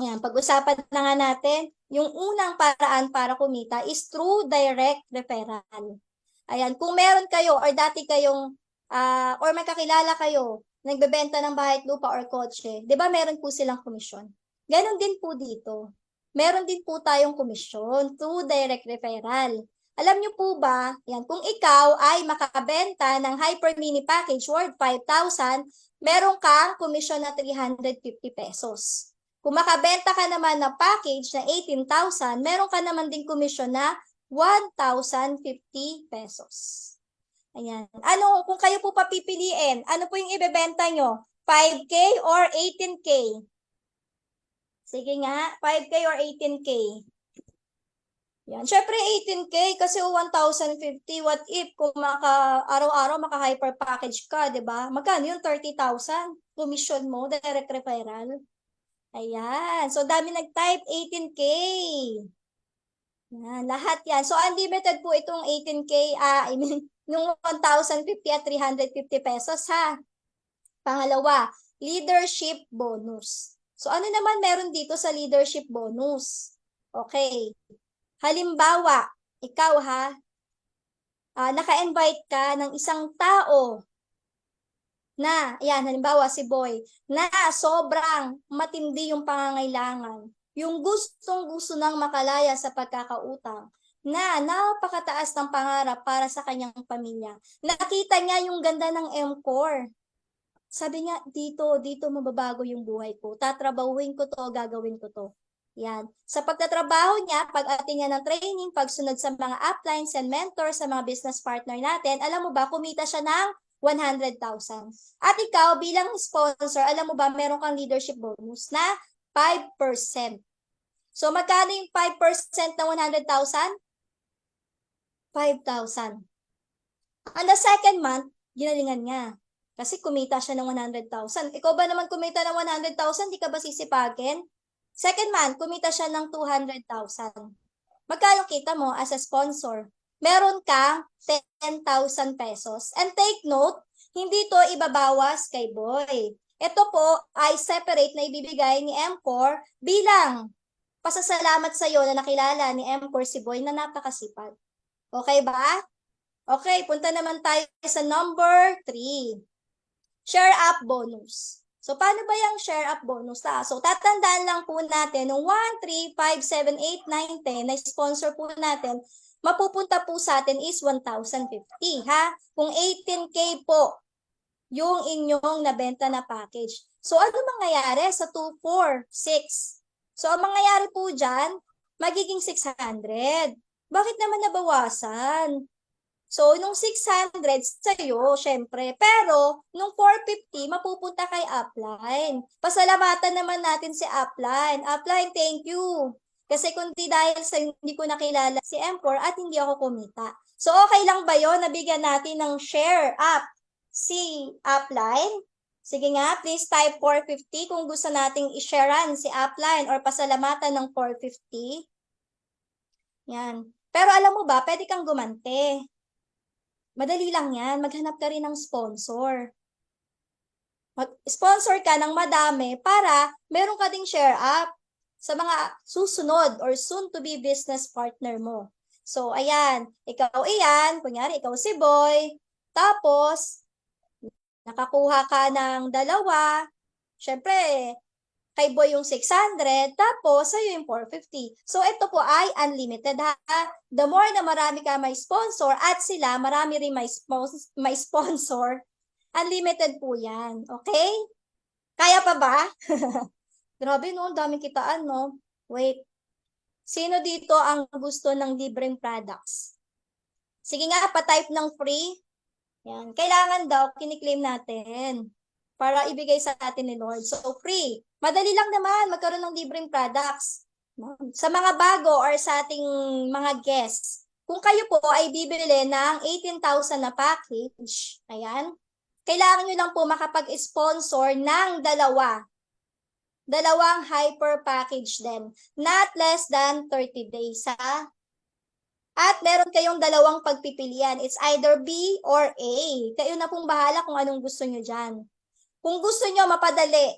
Ayan, pag-usapan na nga natin, yung unang paraan para kumita is through direct referral. Ayan, kung meron kayo or dati kayong, or may kakilala kayo, nagbebenta ng bahay, lupa, or kotse, di ba meron po silang komisyon? Ganon din po dito. Meron din po tayong komisyon through direct referral. Alam niyo po ba, yan, kung ikaw ay makabenta ng hyper mini package worth 5,000, meron kang komisyon na 350 pesos. Kung makabenta ka naman ng package na 18,000, meron ka naman din komisyon na 1,050 pesos. Ayan. Ano, kung kayo po papipiliin, ano po yung ibebenta nyo? 5K or 18K? Sige nga, 5K or 18K? Yan. Syempre 18K kasi 1,050. What if kung araw-araw maka-hyper package ka, 'di ba? Magkano yung 30,000 commission mo, direct referral? Ayan. So dami nag-type 18K. Yan, lahat 'yan. So unlimited po itong 18K, I mean, yung 1,050 at 350 pesos ha. Pangalawa, leadership bonus. So ano naman meron dito sa leadership bonus? Okay. Halimbawa, ikaw naka-invite ka ng isang tao na, ayan, halimbawa si Boy, na sobrang matindi yung pangangailangan, yung gustong-gusto nang makalaya sa pagkakautang, na napakataas ng pangarap para sa kanyang pamilya. Nakita niya yung ganda ng MCore. Sabi niya, dito mababago yung buhay ko. Tatrabahuin ko to, gagawin ko to. Yan. Sa pagtatrabaho niya, pag-ating niya ng training, pagsunod sa mga uplines and mentors sa mga business partner natin, alam mo ba, kumita siya ng 100,000. At ikaw, bilang sponsor, alam mo ba, meron kang leadership bonus na 5%. So, magkano yung 5% ng 100,000? 5,000. On the second month, ginalingan niya. Kasi kumita siya ng 100,000. Ikaw ba naman kumita ng 100,000, di ka ba sisipagin? Second month, kumita siya ng 200,000. Magkano kita mo as a sponsor? Meron kang 10,000 pesos. And take note, hindi to ibabawas kay Boy. Ito po ay separate na ibibigay ni MCore bilang pasasalamat sa iyo na nakilala ni MCore si Boy na napakasipag. Okay ba? Okay, punta naman tayo sa number 3. Share up bonus. So, paano ba yung share up bonus? So, tatandaan lang po natin, yung 1, 3, 5, 7, 8, 9, 10 na sponsor po natin, mapupunta po sa atin is 1,050, ha? Kung 18K po yung inyong nabenta na package. So, ano mangyayari sa 2, 4, 6? So, ang mangyayari po dyan, magiging 600. Bakit naman nabawasan? So, nung 600 sa'yo, syempre. Pero, nung 450, mapupunta kay Upline. Pasalamatan naman natin si Upline. Upline, thank you. Kasi kundi dahil sa hindi ko nakilala si M4 at hindi ako kumita. So, okay lang ba yun? Nabigyan natin ng share up si Upline? Sige nga, please type 450 kung gusto nating i-sharean si Upline or pasalamatan ng 450. Yan. Pero alam mo ba, pwede kang gumante. Madali lang yan. Maghanap ka rin ng sponsor. Mag-sponsor ka ng madami para meron ka ding share up sa mga susunod or soon-to-be business partner mo. So, ayan. Ikaw iyan. Kunyari, ikaw si Boy. Tapos, nakakuha ka ng 2. Siyempre, kay Boy yung 600, tapos sa'yo yung 450. So, ito po ay unlimited ha. The more na marami ka may sponsor at sila marami rin may sponsor, unlimited po yan. Okay? Kaya pa ba? Grabe no, daming kitaan no. Wait. Sino dito ang gusto ng libreng products? Sige nga, pa-type ng free. Yan. Kailangan daw, kiniklaim natin para ibigay sa atin ni Lord. So, free. Madali lang naman magkaroon ng libreng products. Sa mga bago or sa ating mga guests, kung kayo po ay bibili ng 18,000 na package, ayan, kailangan nyo lang po makapag-sponsor ng 2. Dalawang hyper package din. Not less than 30 days, ha? At meron kayong 2 pagpipilian. It's either B or A. Kayo na pong bahala kung anong gusto nyo dyan. Kung gusto nyo mapadali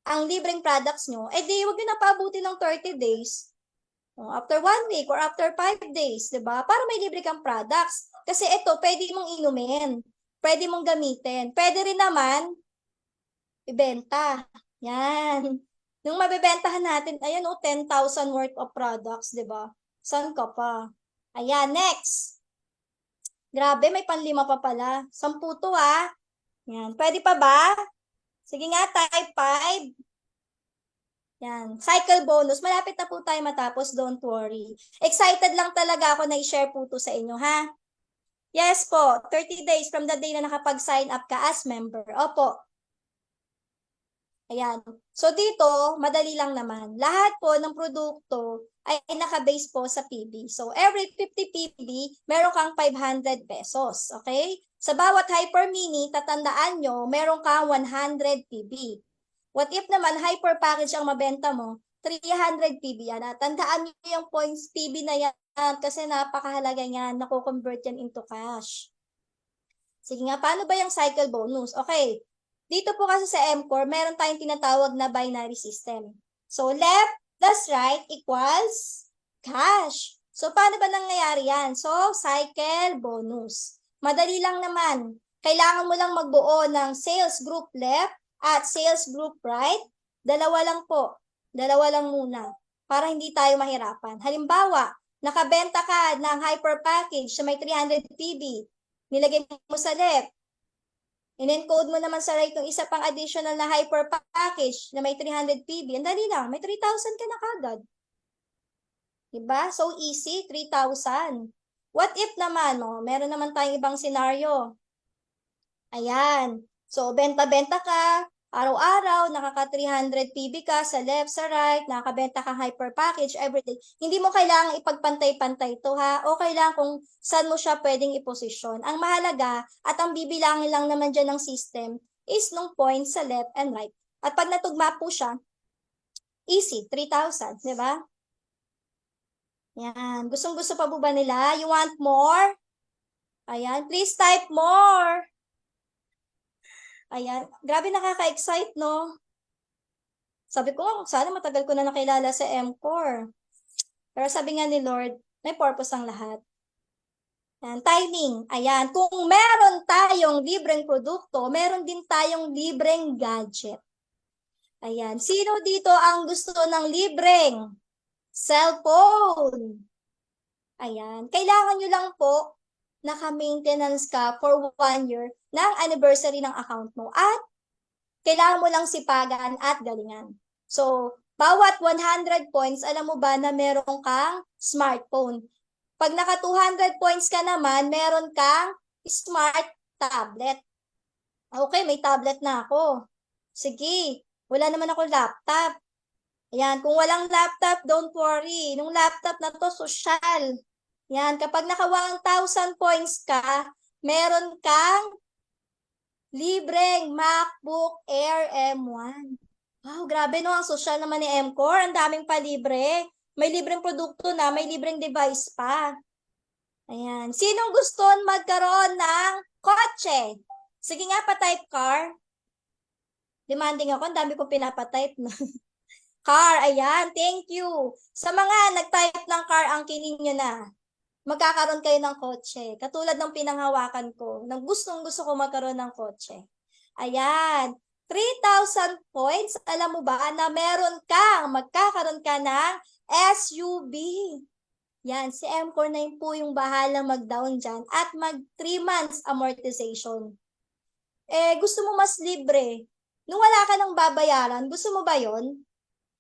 ang libreng products nyo, di huwag nyo na paabutin ng 30 days. After 1 week or after 5 days, diba? Para may libre kang products. Kasi ito, pwede mong inumin. Pwede mong gamitin. Pwede rin naman, ibenta. Yan. Nung mabibentahan natin, ayan 10,000 worth of products, diba? Saan ka pa? Ayan, next. Grabe, may panlima pa pala. 10 to ah. Yan. Pwede pa ba? Sige nga, type 5. Yan. Cycle bonus. Malapit na po tayo matapos. Don't worry. Excited lang talaga ako na i-share po to sa inyo, ha? Yes po. 30 days from the day na nakapag-sign up ka as member. Opo. Ayan. So dito, madali lang naman. Lahat po ng produkto ay naka-base po sa PB. So every 50 PB, meron kang 500 pesos. Okay? Sa bawat Hyper Mini, tatandaan nyo, meron kang 100 PB. What if naman hyper package ang mabenta mo, 300 PB yan. Tandaan nyo yung points PB na yan kasi napakahalaga yan. Naku-convert yan into cash. Sige nga, paano ba yung cycle bonus? Okay. Dito po kasi sa M-Core, meron tayong tinatawag na binary system. So, left plus right equals cash. So, paano ba nangyayari yan? So, cycle bonus. Madali lang naman. Kailangan mo lang magbuo ng sales group left at sales group right. 2 lang po. 2 lang muna. Para hindi tayo mahirapan. Halimbawa, nakabenta ka ng hyper package na may 300 PB. Nilagay mo sa left. In-encode mo naman sa right yung isa pang additional na hyper package na may 300 PB. Ang dali lang. May 3,000 ka na kagad. Diba? So easy, 3,000. What if naman, meron naman tayong ibang scenario. Ayan. So, benta-benta ka, araw-araw, nakaka-300 PB ka sa left, sa right, nakakabenta ka hyper package everyday. Hindi mo kailangang ipagpantay-pantay ito, ha? Okay lang kung saan mo siya pwedeng iposisyon. Ang mahalaga, at ang bibilangin lang naman dyan ng system, is nung points sa left and right. At pag natugma po siya, easy, 3,000, di ba? Yan. Gustong-gusto pa po ba nila? You want more? Ayan. Please type more. Ayan. Grabe nakaka-excite, no? Sabi ko, sana matagal ko na nakilala sa M-Core. Pero sabi nga ni Lord, may purpose ang lahat. Yan, timing. Ayan, kung meron tayong libreng produkto, meron din tayong libreng gadget. Ayan, sino dito ang gusto ng libreng cellphone? Ayan, kailangan nyo lang po naka-maintenance ka for 1 year ng anniversary ng account mo at kailangan mo lang sipagan at galingan. So, bawat 100 points, alam mo ba na meron kang smartphone? Pag naka 200 points ka naman, meron kang smart tablet. Okay, may tablet na ako. Sige, wala naman ako laptop. Ayan, kung walang laptop, don't worry. Nung laptop na to, social. Yan, kapag naka 1,000 points ka, meron kang libreng MacBook Air M1. Wow, grabe no, ang social naman ni MCore. Ang daming palibre. May libreng produkto na, may libreng device pa. Ayan. Sinong gusto magkaroon ng kotse? Sige nga, pa-type car. Demanding ako, ang dami kong pinapatype na. Car, ayan, thank you. Sa mga nag-type ng car, ang kinin nyo na. Magkakaroon kayo ng kotse. Katulad ng pinanghawakan ko, nang gustong-gusto ko magkaroon ng kotse. Ayan, 3,000 points. Alam mo ba na magkakaroon ka ng SUV. Yan, si MCore na yun po yung bahala mag-down dyan at mag 3 months amortization. Gusto mo mas libre. Nung wala ka nang babayaran, gusto mo ba yon?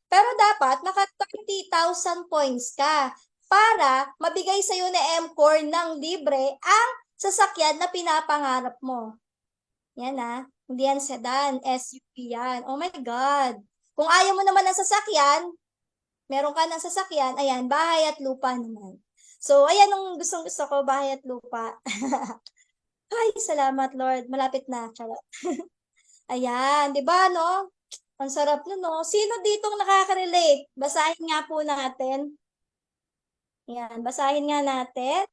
Pero dapat naka 30,000 points ka para mabigay sa'yo na MCore ng libre ang sasakyan na pinapangarap mo. Yan hindi yan sedan, SUV yan. Oh my God. Kung ayaw mo naman ng sasakyan, meron ka ng sasakyan, ayan, bahay at lupa naman. So, ayan ang gustong-gusto ko, bahay at lupa. Ay, salamat Lord, malapit na. Charot. Ayan, di ba, no? Ang sarap nun, no? Sino ditong nakaka-relate? Basahin nga po natin. Ayan, basahin nga natin.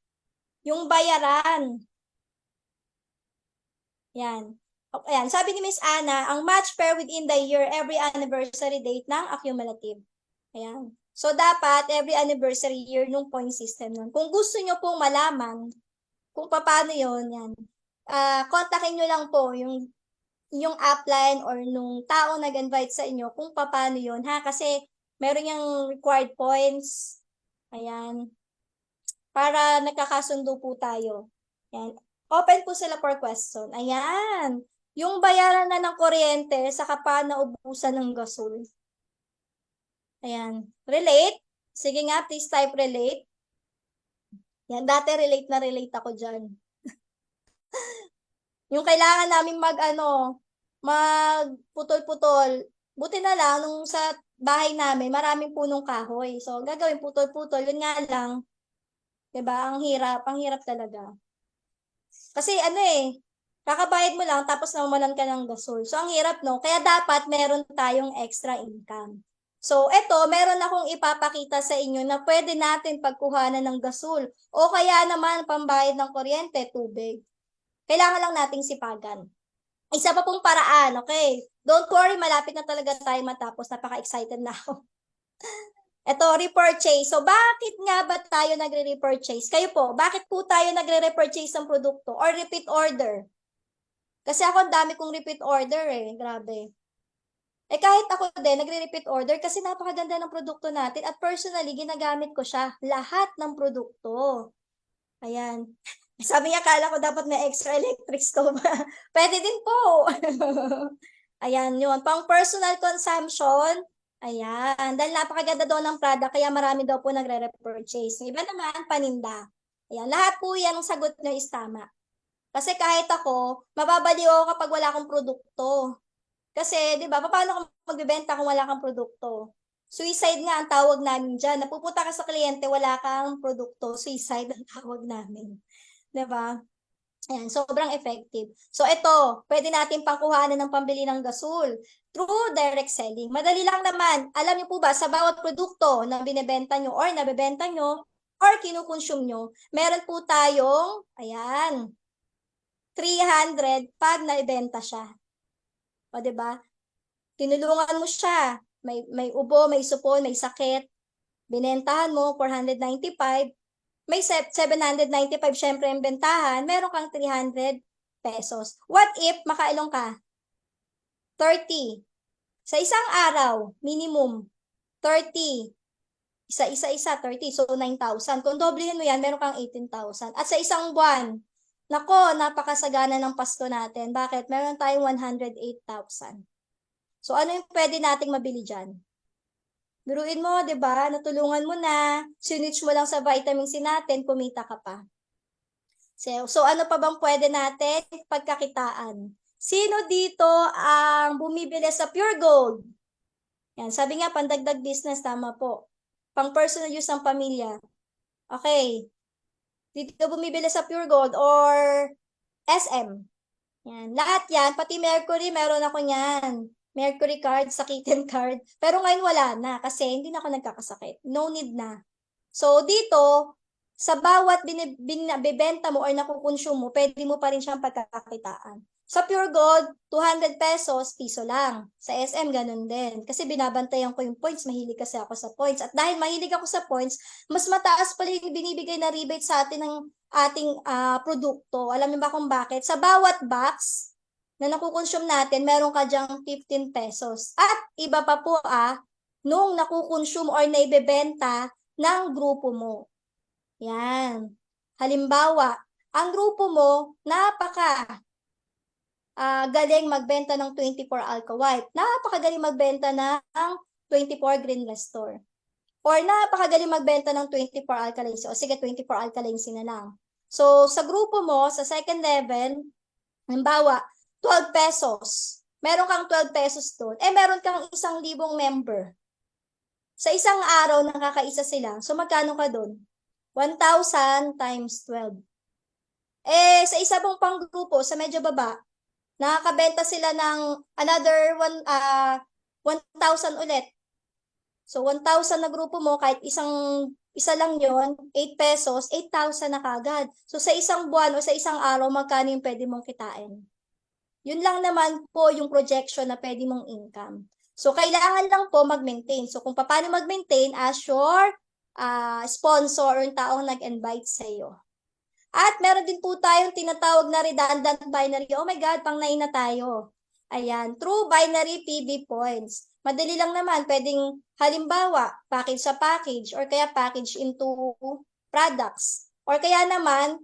Yung bayaran. Ayan. Ayan, sabi ni Miss Ana, ang match pair within the year, every anniversary date ng accumulative. Ayan. So, dapat every anniversary year nung point system nun. Kung gusto nyo pong malaman kung paano yun, yan. Kontakin nyo lang po yung upline or nung tao nag-invite sa inyo kung paano yun, ha? Kasi meron yung required points. Ayan. Para nagkakasundo po tayo. Ayan. Open po sila for question. Ayan. Yung bayaran na ng kuryente, saka pa naubusan ng gasol. Ayan. Relate? Sige nga, please type relate. Yan, dati relate na relate ako dyan. Yung kailangan namin magputol-putol. Buti na lang, nung sa bahay namin, maraming punong kahoy. So, gagawin putol-putol. Yun nga lang. Diba? Ang hirap talaga. Kasi kakabayad mo lang, tapos nawalan ka ng gasol. So, ang hirap, no? Kaya dapat meron tayong extra income. So, meron akong ipapakita sa inyo na pwede natin pagkuhanan ng gasol o kaya naman pambayad ng kuryente, tubig. Kailangan lang nating sipagan. Isa pa pong paraan, okay? Don't worry, malapit na talaga tayo matapos. Napaka-excited na ako. Repurchase. So, bakit nga ba tayo nagre-repurchase? Kayo po, bakit po tayo nagre-repurchase ng produkto or repeat order? Kasi ako, ang dami kong repeat order Grabe. Kahit ako din, nagre-repeat order kasi napakaganda ng produkto natin at personally, ginagamit ko siya. Lahat ng produkto. Ayan. Sabi niya, kala ko dapat may extra electric stove. Pwede din po. Ayan, yun. Pang personal consumption, ayan. Dahil napakaganda daw ng product, kaya marami daw po nagre-repurchase. Iba naman, paninda. Ayan, lahat po yan ang sagot niyo is tama. Kasi kahit ako, mababaliw ako kapag wala akong produkto. Kasi, di ba, paano kung magbibenta kung wala kang produkto? Suicide nga ang tawag namin dyan. Napupunta ka sa kliyente, wala kang produkto. Suicide ang tawag namin. Di ba? Ayan, sobrang effective. So, pwede natin pangkuhanan ng pambili ng gasol through direct selling. Madali lang naman. Alam niyo po ba, sa bawat produkto na binibenta nyo or nabibenta nyo or kinukonsume nyo, meron po tayong, 300 pag naibenta siya. O, diba? Tinulungan mo siya. May ubo, may supon, may sakit. Binentahan mo, 495. may 795 syempre ang bentahan, meron kang 300 pesos. What if makailong ka? 30. Sa isang araw, minimum, 30. Isa, 30. So, 9,000. Kung doblehin mo yan, meron kang 18,000. At sa isang buwan, nako, napakasagana ng Pasko natin. Bakit? Meron tayong 108,000. So, ano yung pwede nating mabili dyan? Biruin mo, di ba? Natulungan mo na. Sinitch mo lang sa vitamin C natin, kumita ka pa. So ano pa bang pwede natin pagkakitaan? Sino dito ang bumibili sa Pure Gold? Yan, sabi nga, pandagdag business, tama po. Pang personal use ng pamilya. Okay. Dito bumibili sa Pure Gold or SM. Yan. Lahat yan, pati Mercury, meron ako yan. Mercury card, sakitin card. Pero ngayon wala na kasi hindi na ako nagkakasakit. No need na. So dito, sa bawat binibenta mo or nakukonsume mo, pwede mo pa rin siyang pagkakakitaan. Sa Pure Gold, 200 pesos, piso lang. Sa SM, ganun din. Kasi binabantayan ko yung points, mahilig kasi ako sa points. At dahil mahilig ako sa points, mas mataas pala yung binibigay na rebate sa atin ng ating produkto. Alam niyo ba kung bakit? Sa bawat box na nakukonsume natin, meron ka dyang 15 pesos. At iba pa po nung nakukonsume or naibebenta ng grupo mo. Yan. Halimbawa, ang grupo mo, galing magbenta ng 24 Alka White. Napakagaling magbenta ng 24 Green Restor. Or napakagaling magbenta ng 24 Alkaline C. O sige, 24 Alkaline C na lang. So, sa grupo mo, sa second level, halimbawa, 12 pesos. Meron kang 12 pesos doon. Meron kang 1,000 member. Sa isang araw, nakakaisa sila. So, magkano ka doon? 1,000 times 12. Sa isa pong panggrupo, sa medyo baba, nakakabenta sila ng another 1,000 ulit. So, 1,000 na grupo mo, kahit isa lang yon 8 pesos, 8,000 na kagad. So, sa isang buwan o sa isang araw, magkano yung pwede mong kitain? Yun lang naman po yung projection na pwede mong income. So, kailangan lang po mag-maintain. So, kung paano mag-maintain, as your sponsor or yung taong nag-invite sa iyo. At meron din po tayong tinatawag na redundant binary. Oh my God, pang 9 na tayo. Ayan, true binary PB points. Madali lang naman, pwedeng halimbawa, package sa package or kaya package into products. Or kaya naman,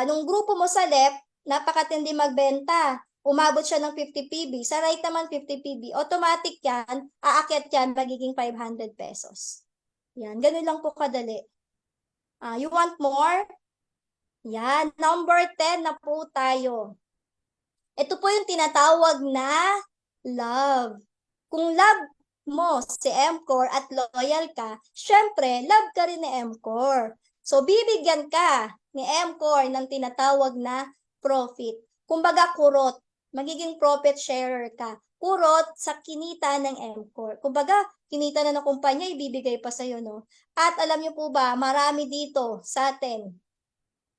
nung grupo mo sa left, napakatindi magbenta. Umabot siya ng 50 PB. Sa right naman 50 PB. Automatic yan, aakyat yan, magiging 500 pesos. Yan, ganun lang po kadali. You want more? Yan, number 10 na po tayo. Ito po yung tinatawag na love. Kung love mo si MCore at loyal ka, syempre, love ka rin ni MCore. So, bibigyan ka ni MCore ng tinatawag na profit. Kumbaga, kurot. Magiging profit sharer ka. Kurot sa kinita ng MCore. Kumbaga, kinita na ng kumpanya, ibibigay pa sa'yo, no? At alam niyo po ba, marami dito sa atin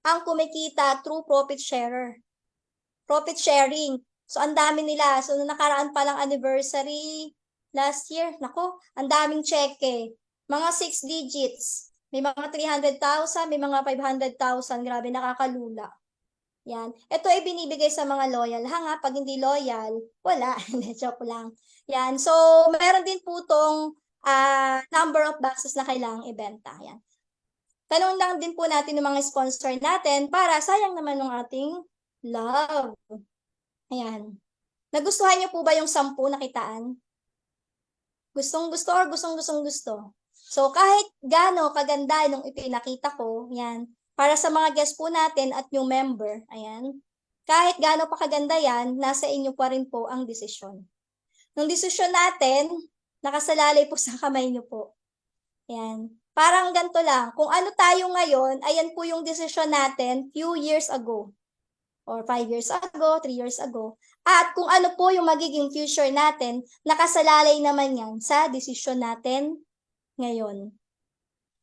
ang kumikita through profit sharer. Profit sharing. So, ang dami nila. So, nung nakaraan palang anniversary last year, nako, ang daming cheque. Mga 6 digits. May mga 300,000, may mga 500,000. Grabe, nakakalula. Yan. Ito ay binibigay sa mga loyal. Nga, pag hindi loyal, wala. Joke lang. Yan. So, meron din po tong number of boxes na kailangang ibenta. Yan. Tanong lang din po natin ng mga sponsor natin para sayang naman ng ating love. Ayan. Nagustuhan niyo po ba yung 10 na kitaan? Gustong-gusto or gustong-gusto? So, kahit gaano kaganda nung ipinakita ko, yan, para sa mga guest po natin at yung member, ayan, kahit gaano pa kaganda yan, nasa inyo pa rin po ang desisyon. Nung desisyon natin, nakasalalay po sa kamay niyo po. Ayan. Parang ganito lang, kung ano tayo ngayon, ayan po yung desisyon natin few years ago. Or 5 years ago, 3 years ago. At kung ano po yung magiging future natin, nakasalalay naman yan sa desisyon natin ngayon.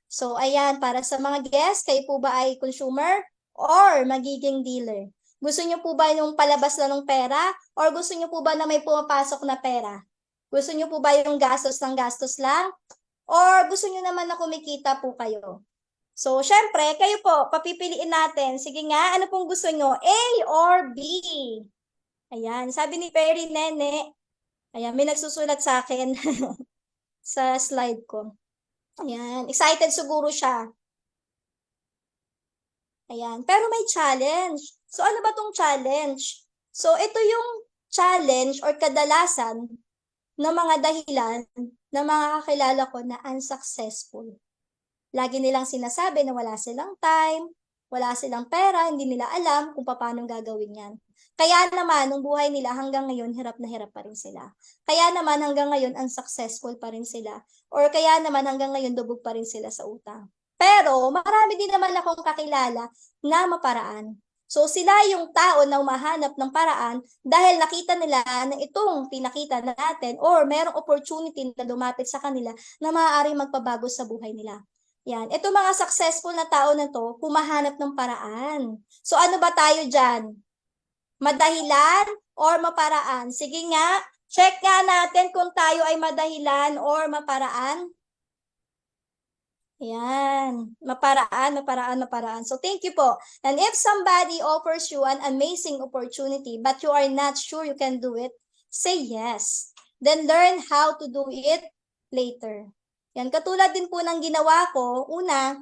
So, ayan, para sa mga guests, kayo po ba ay consumer or magiging dealer? Gusto niyo po ba yung palabas na ng pera? Or gusto niyo po ba na may pumapasok na pera? Gusto niyo po ba yung gastos ng gastos lang? Or gusto niyo naman na kumikita po kayo? So, syempre, kayo po, papipiliin natin. Sige nga, ano pong gusto nyo? A or B? Ayan, sabi ni Perry Nene. Ayan, may nagsusulat sa akin sa slide ko. Ayan, excited siguro siya. Ayan, pero may challenge. So, ano ba tong challenge? So, ito yung challenge or kadalasan ng mga dahilan ng mga kakilala ko na unsuccessful. Lagi nilang sinasabi na wala silang time, wala silang pera, hindi nila alam kung paano gagawin yan. Kaya naman, nung buhay nila hanggang ngayon, hirap na hirap pa rin sila. Kaya naman hanggang ngayon, unsuccessful pa rin sila. Or kaya naman hanggang ngayon, dubog pa rin sila sa utang. Pero, marami din naman akong kakilala na maparaan. So, sila yung tao na umahanap ng paraan dahil nakita nila na itong pinakita natin or merong opportunity na lumapit sa kanila na maaaring magpabago sa buhay nila. Yan. Ito mga successful na tao na to, humahanap ng paraan. So ano ba tayo dyan? Madahilan or maparaan? Sige nga, check nga natin kung tayo ay madahilan or maparaan. Yan. Maparaan. So thank you po. And if somebody offers you an amazing opportunity but you are not sure you can do it, say yes. Then learn how to do it later. Yan, katulad din po ng ginawa ko, una,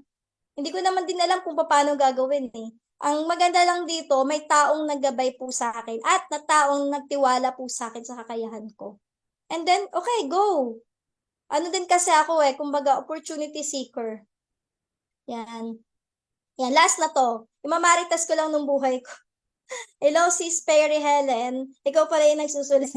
hindi ko naman din alam kung paano gagawin eh. Ang maganda lang dito, may taong naggabay po sa akin at na taong nagtiwala po sa akin sa kakayahan ko. And then, okay, go. Ano din kasi ako eh, kumbaga opportunity seeker. Yan. Yan, last na to. Imamaritas ko lang nung buhay ko. Hello, sis Perry Helen. Ikaw pala yung nagsusulat.